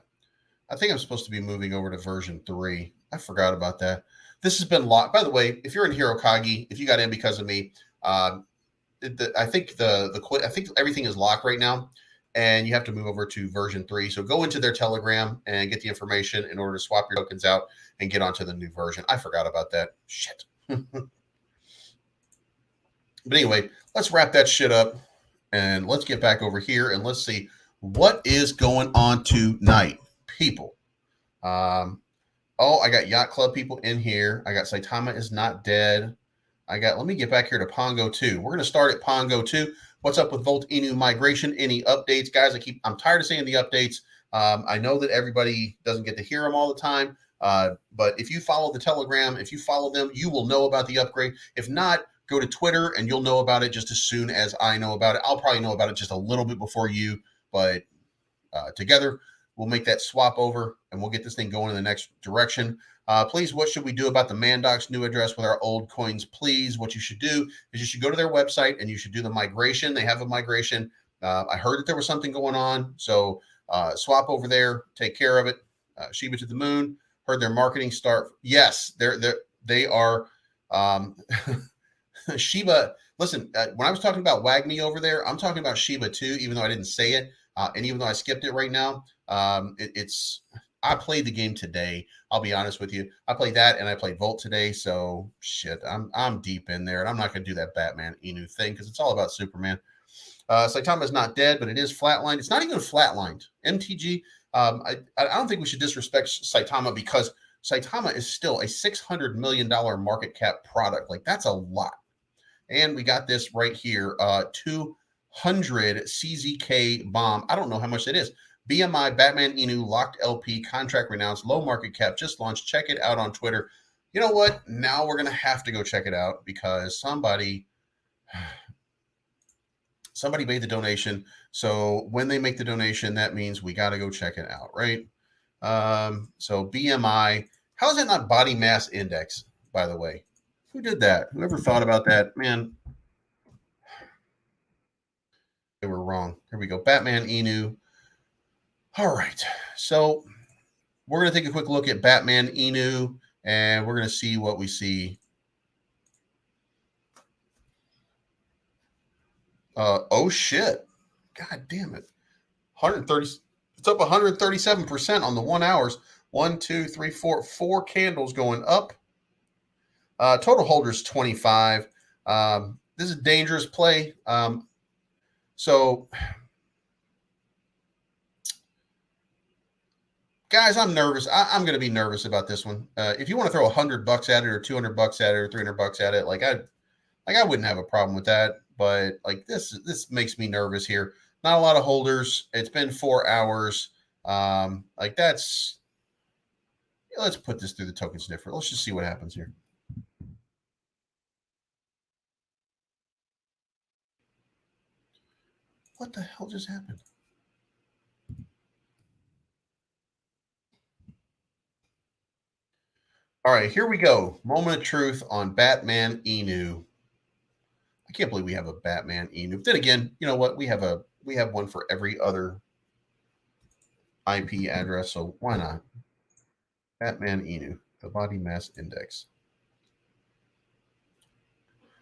I think I'm supposed to be moving over to version 3. I forgot about that. This has been locked. By the way, if you're in Hirokagi, if you got in because of me, I think I think everything is locked right now, and you have to move over to version 3. So go into their Telegram and get the information in order to swap your tokens out and get onto the new version. I forgot about that. Shit. But anyway, let's wrap that shit up and let's get back over here and let's see what is going on tonight, people. I got Yacht Club people in here. I got Saitama is not dead. Let me get back here to Pongo 2. We're going to start at Pongo 2. What's up with Volt Inu migration? Any updates, guys? I'm tired of seeing the updates. I know that everybody doesn't get to hear them all the time. But if you follow the Telegram, if you follow them, you will know about the upgrade. If not, go to Twitter and you'll know about it just as soon as I know about it. I'll probably know about it just a little bit before you, but together we'll make that swap over and we'll get this thing going in the next direction. Please, what should we do about the Mandocs new address with our old coins? Please, what you should do is you should go to their website and you should do the migration. They have a migration. I heard that there was something going on. So swap over there, take care of it. Shiba to the moon. Heard their marketing start. Yes, they are. Shiba, listen, when I was talking about Wagmi over there, I'm talking about Shiba too, even though I didn't say it. And even though I skipped it right now, I played the game today. I'll be honest with you. I played that and I played Volt today. So shit, I'm deep in there, and I'm not going to do that Batman Inu thing because it's all about Superman. Saitama is not dead, but it is flatlined. It's not even flatlined. MTG. I don't think we should disrespect Saitama because Saitama is still a $600 million market cap product. Like, that's a lot. And we got this right here, 200 CZK bomb. I don't know how much that is. BMI, Batman Inu, locked LP, contract renounced, low market cap, just launched. Check it out on Twitter. You know what? Now we're going to have to go check it out because somebody made the donation. So when they make the donation, that means we got to go check it out, right? So BMI, how is that not body mass index, by the way? Who did that? Whoever thought about that? Man, they were wrong. Here we go. Batman Inu. All right. So we're going to take a quick look at Batman Inu, and we're going to see what we see. Oh, shit. God damn it. 130. It's up 137% on the 1 hours. 1, 2, 3, 4. 4 candles going up. Total holders 25. This is a dangerous play. So, guys, I'm nervous. I'm going to be nervous about this one. If you want to throw $100 at it, or $200 at it, or $300 at it, I wouldn't have a problem with that. But like this makes me nervous here. Not a lot of holders. It's been 4 hours. Let's put this through the token sniffer. Let's just see what happens here. What the hell just happened? All right, here we go. Moment of truth on Batman Inu. I can't believe we have a Batman Enu. Then again, you know what? We have one for every other IP address, so why not? Batman Enu, the body mass index.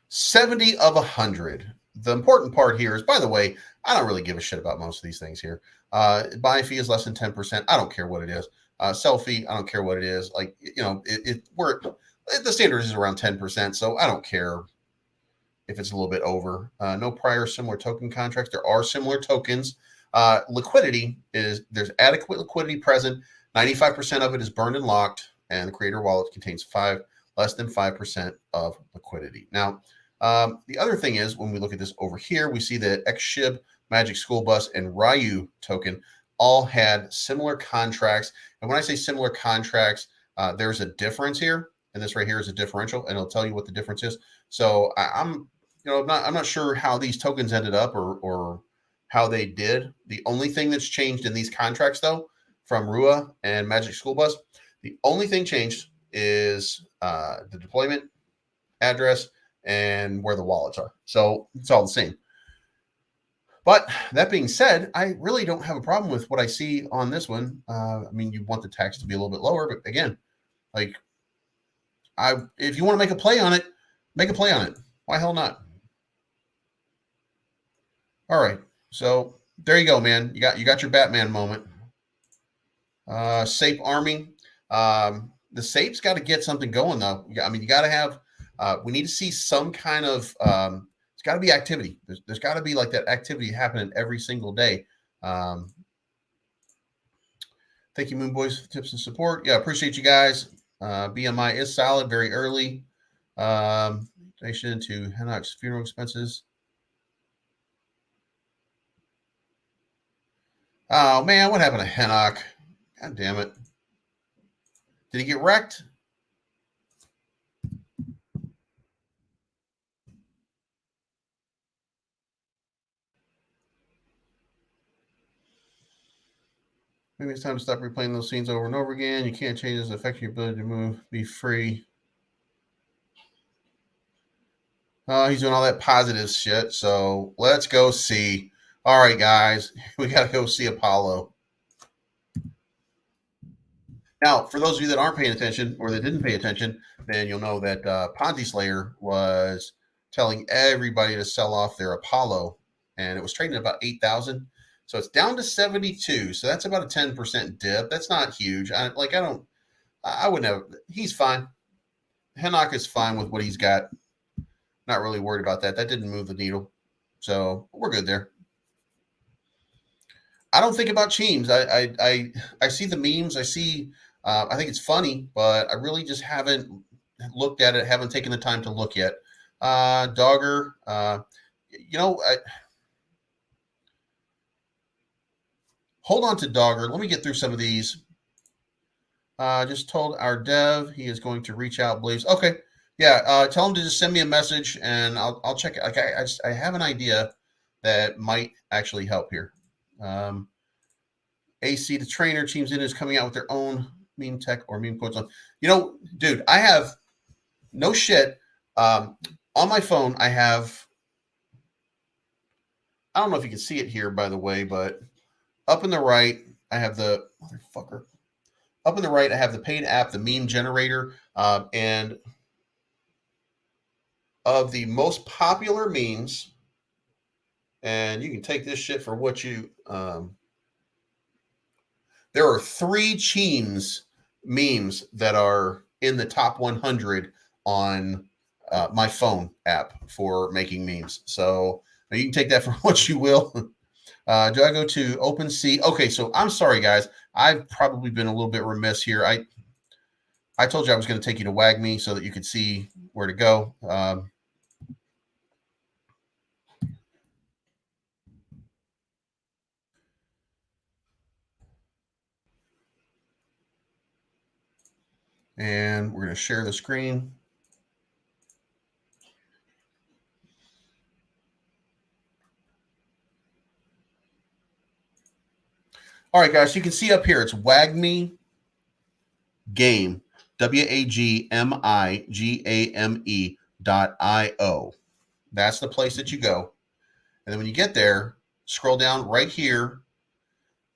70 of 100. The important part here is, by the way, I don't really give a shit about most of these things here. Buy fee is less than 10%. I don't care what it is. Sell fee, I don't care what it is. Like, you know, the standard is around 10%, so I don't care if it's a little bit over. No prior similar token contracts. There are similar tokens. Liquidity there's adequate liquidity present. 95% of it is burned and locked, and the creator wallet contains less than 5% of liquidity. Now, the other thing is, when we look at this over here, we see that XShib, Magic School Bus, and Ryu token all had similar contracts. And when I say similar contracts, there's a difference here, and this right here is a differential, and it'll tell you what the difference is. So I'm not sure how these tokens ended up or how they did. The only thing that's changed in these contracts, though, from Rua and Magic School Bus, the only thing changed is the deployment address and where the wallets are. So it's all the same. But that being said, I really don't have a problem with what I see on this one. I mean, you want the tax to be a little bit lower, but again, like, if you want to make a play on it, make a play on it. Why hell not? All right, so there you go, man. You got your Batman moment. Sape Army. The Sape's got to get something going, though. I mean, you got to have. We need to see some kind of. It's got to be activity. There's got to be like that activity happening every single day. Thank you, Moon Boys, for the tips and support. Yeah, appreciate you guys. BMI is solid, very early. Donation to Hennock's funeral expenses. Oh man, what happened to Hennock? God damn it! Did he get wrecked? Maybe it's time to stop replaying those scenes over and over again. You can't change this, affecting your ability to move. Be free. He's doing all that positive shit. So let's go see. All right, guys, we got to go see Apollo. Now, for those of you that aren't paying attention or that didn't pay attention, then you'll know that Ponzi Slayer was telling everybody to sell off their Apollo, and it was trading at about 8,000. So it's down to 72. So that's about a 10% dip. That's not huge. I wouldn't have. He's fine. Hennock is fine with what he's got. Not really worried about that. That didn't move the needle. So we're good there. I don't think about Cheems. I see the memes. I think it's funny, but I really just haven't looked at it. Haven't taken the time to look yet. Dogger, hold on to Dogger. Let me get through some of these. Just told our dev he is going to reach out, Bleeves. Okay. Yeah. Tell him to just send me a message and I'll check it. Like I have an idea that might actually help here. AC the trainer teams in is coming out with their own meme tech or meme quotes on. Dude, I have no shit. On my phone, I don't know if you can see it here, by the way, but up in the right, I have the motherfucker. Up in the right, I have the paid app, the meme generator, and of the most popular memes, and you can take this shit for what you. There are 3 Cheems memes that are in the top 100 on my phone app for making memes. So you can take that for what you will. Do I go to OpenSea? Okay, so I'm sorry, guys. I've probably been a little bit remiss here. I told you I was going to take you to Wagmi so that you could see where to go. And we're going to share the screen. All right, guys, so you can see up here, it's Wagmi Game, WAGMIGAME.io. That's the place that you go. And then when you get there, scroll down right here,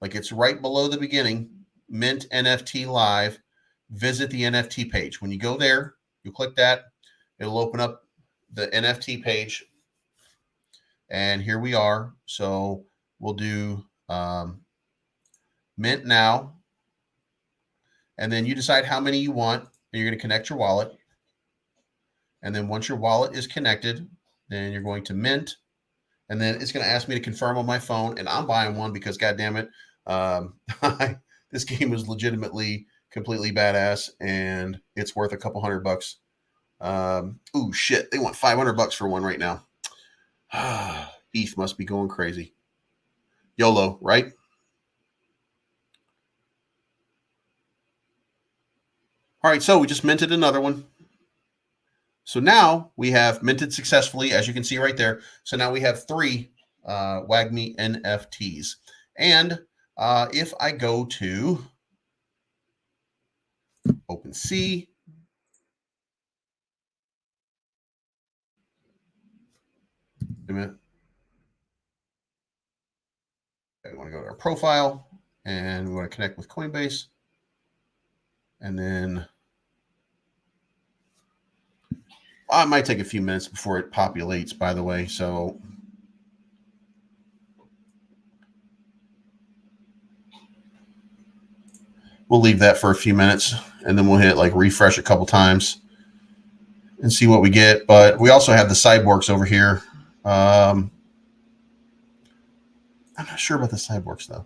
like it's right below the beginning, Mint NFT Live. Visit the NFT page. When you go there, you click that. It'll open up the NFT page. And here we are. So we'll do Mint now. And then you decide how many you want. And you're going to connect your wallet. And then once your wallet is connected, then you're going to mint. And then it's going to ask me to confirm on my phone. And I'm buying one because, God damn it, this game is legitimately completely badass. And it's worth a couple $100. Ooh, shit. They want $500 for one right now. ETH must be going crazy. YOLO, right? All right, so we just minted another one. So now we have minted successfully, as you can see right there. So now we have 3 Wagmi NFTs. And if I go to OpenSea, wait a minute. Okay, we want to go to our profile, and we want to connect with Coinbase. And then it might take a few minutes before it populates, by the way. So we'll leave that for a few minutes, and then we'll hit like refresh a couple times and see what we get. But we also have the cyborgs over here. I'm not sure about the cyborgs, though.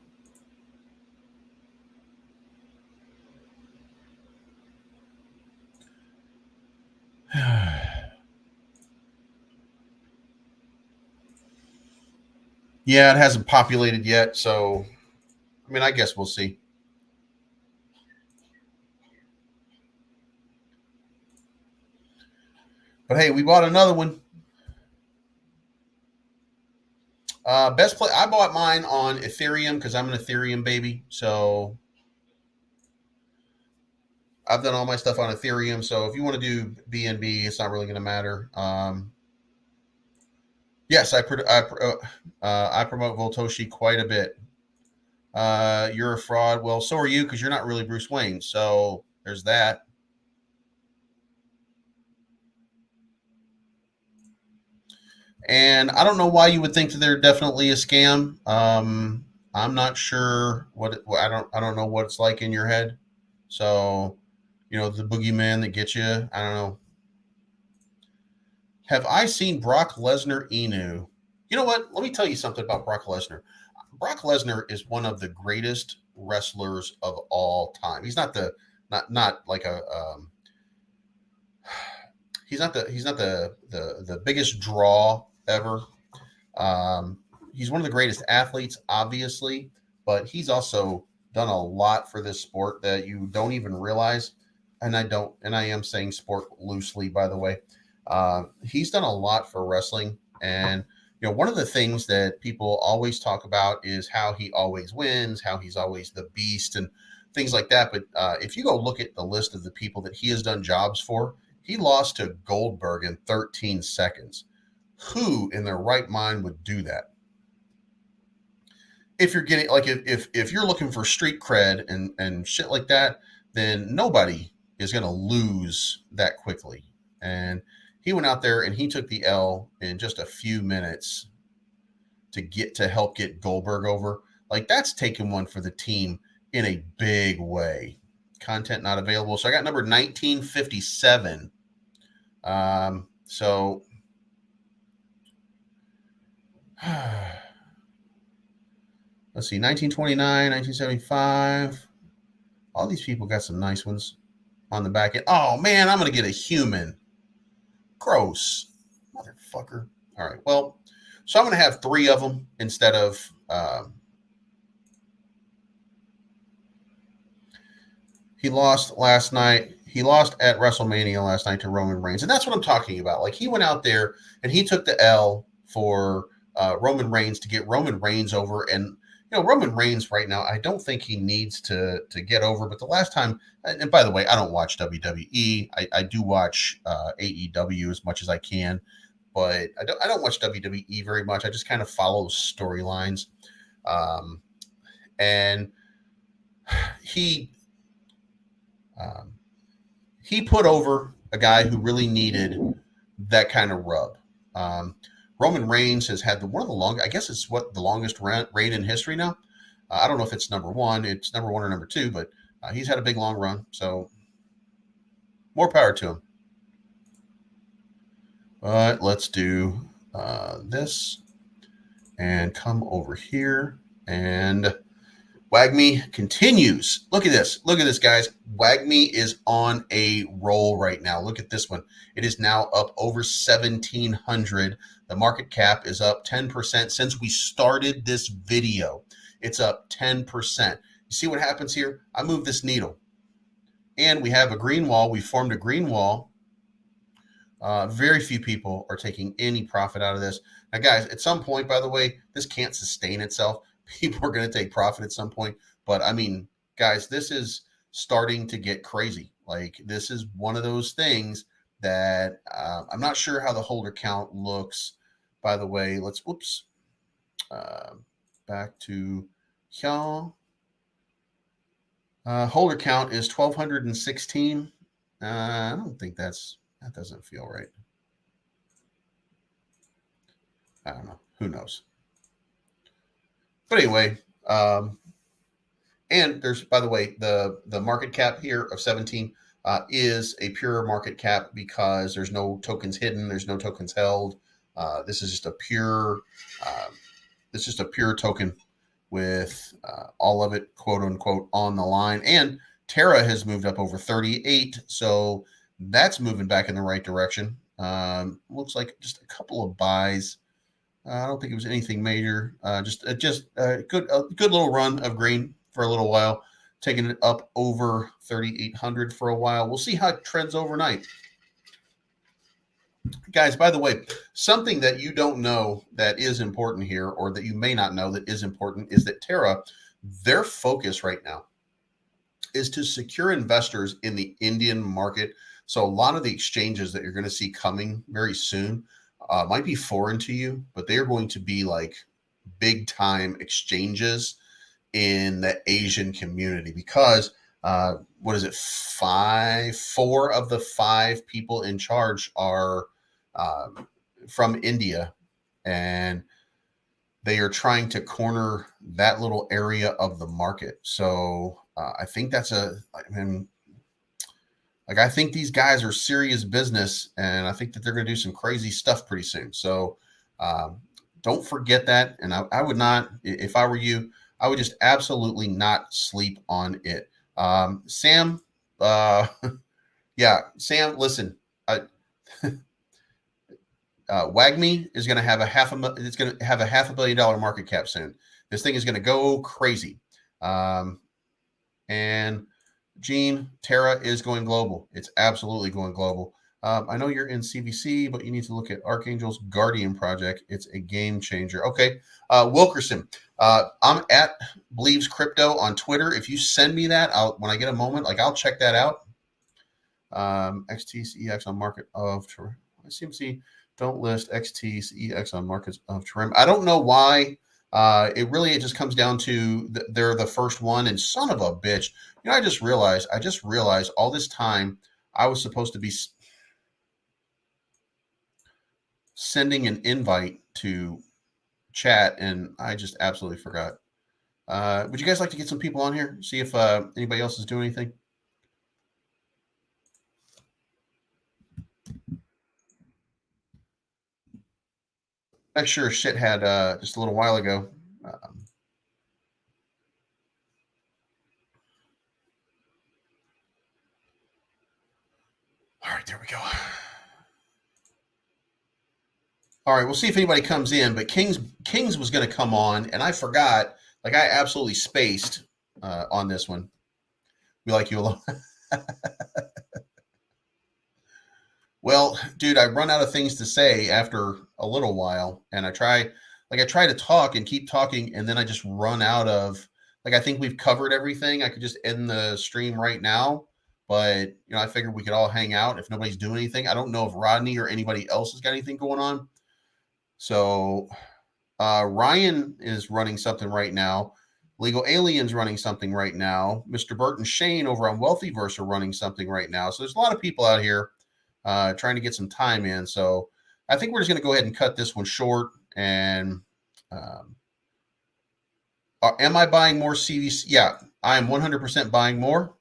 Yeah, it hasn't populated yet. So, I mean, I guess we'll see. But hey, we bought another one. Best play. I bought mine on Ethereum because I'm an Ethereum baby. So I've done all my stuff on Ethereum. So if you want to do BNB, it's not really going to matter. Yes, I promote Voltoshi quite a bit. You're a fraud. Well, so are you because you're not really Bruce Wayne. So there's that. And I don't know why you would think that they're definitely a scam. I'm not sure I don't know what it's like in your head. So, you know, the boogeyman that gets you. I don't know. Have I seen Brock Lesnar Inu? You know what? Let me tell you something about Brock Lesnar. Brock Lesnar is one of the greatest wrestlers of all time. He's not like a he's not the biggest draw ever. He's one of the greatest athletes, obviously, but he's also done a lot for this sport that you don't even realize. And I am saying sport loosely, by the way. He's done a lot for wrestling. And, you know, one of the things that people always talk about is how he always wins, how he's always the beast and things like that. But if you go look at the list of the people that he has done jobs for, he lost to Goldberg in 13 seconds. Who in their right mind would do that? If you're getting like if you're looking for street cred and shit like that, then nobody is going to lose that quickly. And he went out there and he took the L in just a few minutes to help get Goldberg over. Like, that's taking one for the team in a big way. Content not available. So I got number 1957. So let's see, 1929, 1975. All these people got some nice ones on the back end. Oh, man, I'm going to get a human. Gross. Motherfucker. All right, well, so I'm going to have 3 of them instead of he lost last night. He lost at WrestleMania last night to Roman Reigns. And that's what I'm talking about. Like, he went out there and he took the L for Roman Reigns to get Roman Reigns over. And, you know, Roman Reigns right now, I don't think he needs to get over. But the last time, and by the way, I don't watch WWE. I do watch AEW as much as I can. but I don't watch WWE very much. I just kind of follow storylines. And he he put over a guy who really needed that kind of rub. Roman Reigns has had one of the longest, I guess it's the longest reign in history now. I don't know if it's number one. It's number one or number two, but he's had a big long run. So more power to him. But let's do this and come over here. And Wagmi continues. Look at this. Look at this, guys. Wagmi is on a roll right now. Look at this one. It is now up over 1,700. The market cap is up 10% since we started this video. It's up 10%. You see what happens here? I move this needle. And we have a green wall. We formed a green wall. Very few people are taking any profit out of this. Now, guys, at some point, by the way, this can't sustain itself. People are going to take profit at some point. But, I mean, guys, this is starting to get crazy. Like, this is one of those things that I'm not sure how the holder count looks. By the way, let's, back to here. Holder count is 1,216. I don't think that doesn't feel right. I don't know. Who knows? But anyway, and there's, by the way, the market cap here of 17 is a pure market cap because there's no tokens hidden, there's no tokens held. This is just a pure, token with all of it, quote unquote, on the line. And Terra has moved up over 38, so that's moving back in the right direction. Looks like just a couple of buys. I don't think it was anything major. Just a good little run of green for a little while, taking it up over 3,800 for a while. We'll see how it trends overnight. Guys, by the way, something that you don't know that is important here, or that you may not know that is important, is that Terra, their focus right now is to secure investors in the Indian market. So a lot of the exchanges that you're going to see coming very soon might be foreign to you, but they're going to be like big time exchanges in the Asian community because what is it? 4 of the 5 people in charge are from India, and they are trying to corner that little area of the market. So I think I think these guys are serious business, and I think that they're going to do some crazy stuff pretty soon. So don't forget that. And I would not, if I were you, I would just absolutely not sleep on it. Sam, yeah, Sam, listen, Wagmi is going to have a $500 million market cap soon. This thing is going to go crazy. And Gene, Terra is going global. It's absolutely going global. I know you're in CVC, but you need to look at Archangel's Guardian project. It's a game changer. Okay. Wilkerson, I'm at Bleeves Crypto on Twitter. If you send me that, when I get a moment, I'll check that out. XTCEX on market of CMC. Don't list XTCEX on markets of Trim. I don't know why. It just comes down to they're the first one, and son of a bitch. You know, I just realized all this time I was supposed to be sending an invite to chat, and I just absolutely forgot. Would you guys like to get some people on here? See if anybody else is doing anything? I'm sure shit had just a little while ago. All right, there we go. All right, we'll see if anybody comes in. But Kings was going to come on, and I forgot. I absolutely spaced on this one. We like you a lot. Well, dude, I run out of things to say after a little while, and I try to talk and keep talking, and then I just run out of, I think we've covered everything. I could just end the stream right now, but I figured we could all hang out if nobody's doing anything. I don't know if Rodney or anybody else has got anything going on. So Ryan is running something right now. Legal Aliens running something right now. Mr. Burt and Shane over on Wealthyverse are running something right now. So there's a lot of people out here trying to get some time in. So I think we're just going to go ahead and cut this one short. And am I buying more CVC? Yeah, I am 100% buying more.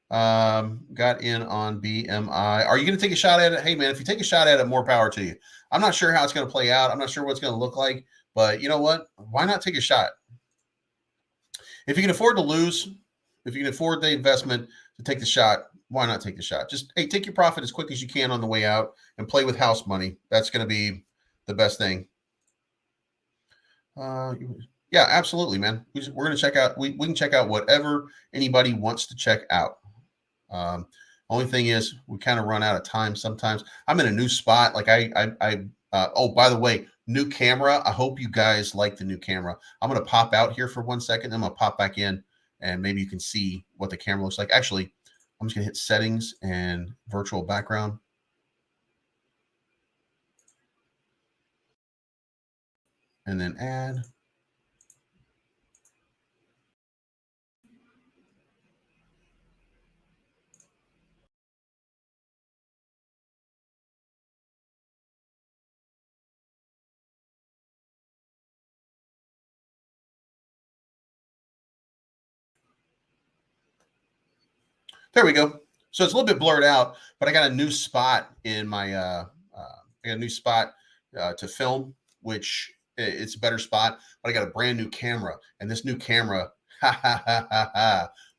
Got in on BMI. Are you going to take a shot at it? Hey, man, if you take a shot at it, more power to you. I'm not sure how it's going to play out. I'm not sure what it's going to look like. But you know what? Why not take a shot? If you can afford to lose, if you can afford the investment to take the shot, why not take the shot? Just, hey, take your profit as quick as you can on the way out and play with house money. That's going to be the best thing. Yeah, absolutely, man. We're going to check out, we can check out whatever anybody wants to check out. Only thing is we kind of run out of time sometimes. I'm in a new spot. Like oh, by the way, new camera. I hope you guys like the new camera. I'm going to pop out here for 1 second. Then I'm going to pop back in and maybe you can see what the camera looks like. Actually, I'm just going to hit settings and virtual background. And then add. There we go. So it's a little bit blurred out, but I got a new spot in my I got a new spot to film, which it's a better spot. But I got a brand new camera, and this new camera,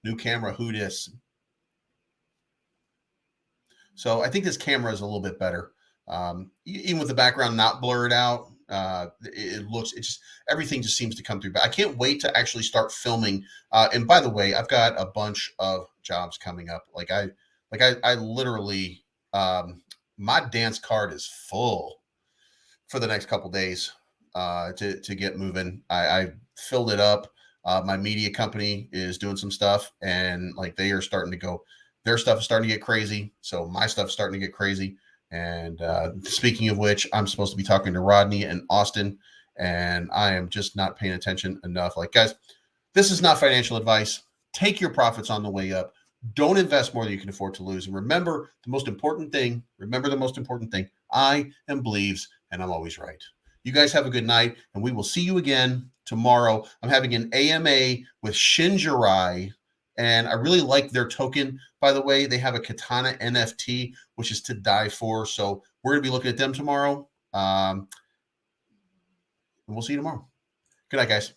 new camera, who dis? So I think this camera is a little bit better, even with the background not blurred out. It just everything just seems to come through. But I can't wait to actually start filming. And by the way, I've got a bunch of jobs coming up. I literally, my dance card is full for the next couple days to get moving. I filled it up. My media company is doing some stuff, and like they are starting to go. Their stuff is starting to get crazy, so my stuff is starting to get crazy. And speaking of which, I'm supposed to be talking to Rodney and Austin, and I am just not paying attention enough. Like, guys, this is not financial advice. Take your profits on the way up. Don't invest more than you can afford to lose. And remember the most important thing. I am Bleeves, and I'm always right. You guys have a good night, and we will see you again tomorrow. I'm having an AMA with Shinjirai, and I really like their token. By the way, they have a Katana NFT, which is to die for. So we're going to be looking at them tomorrow. And we'll see you tomorrow. Good night, guys.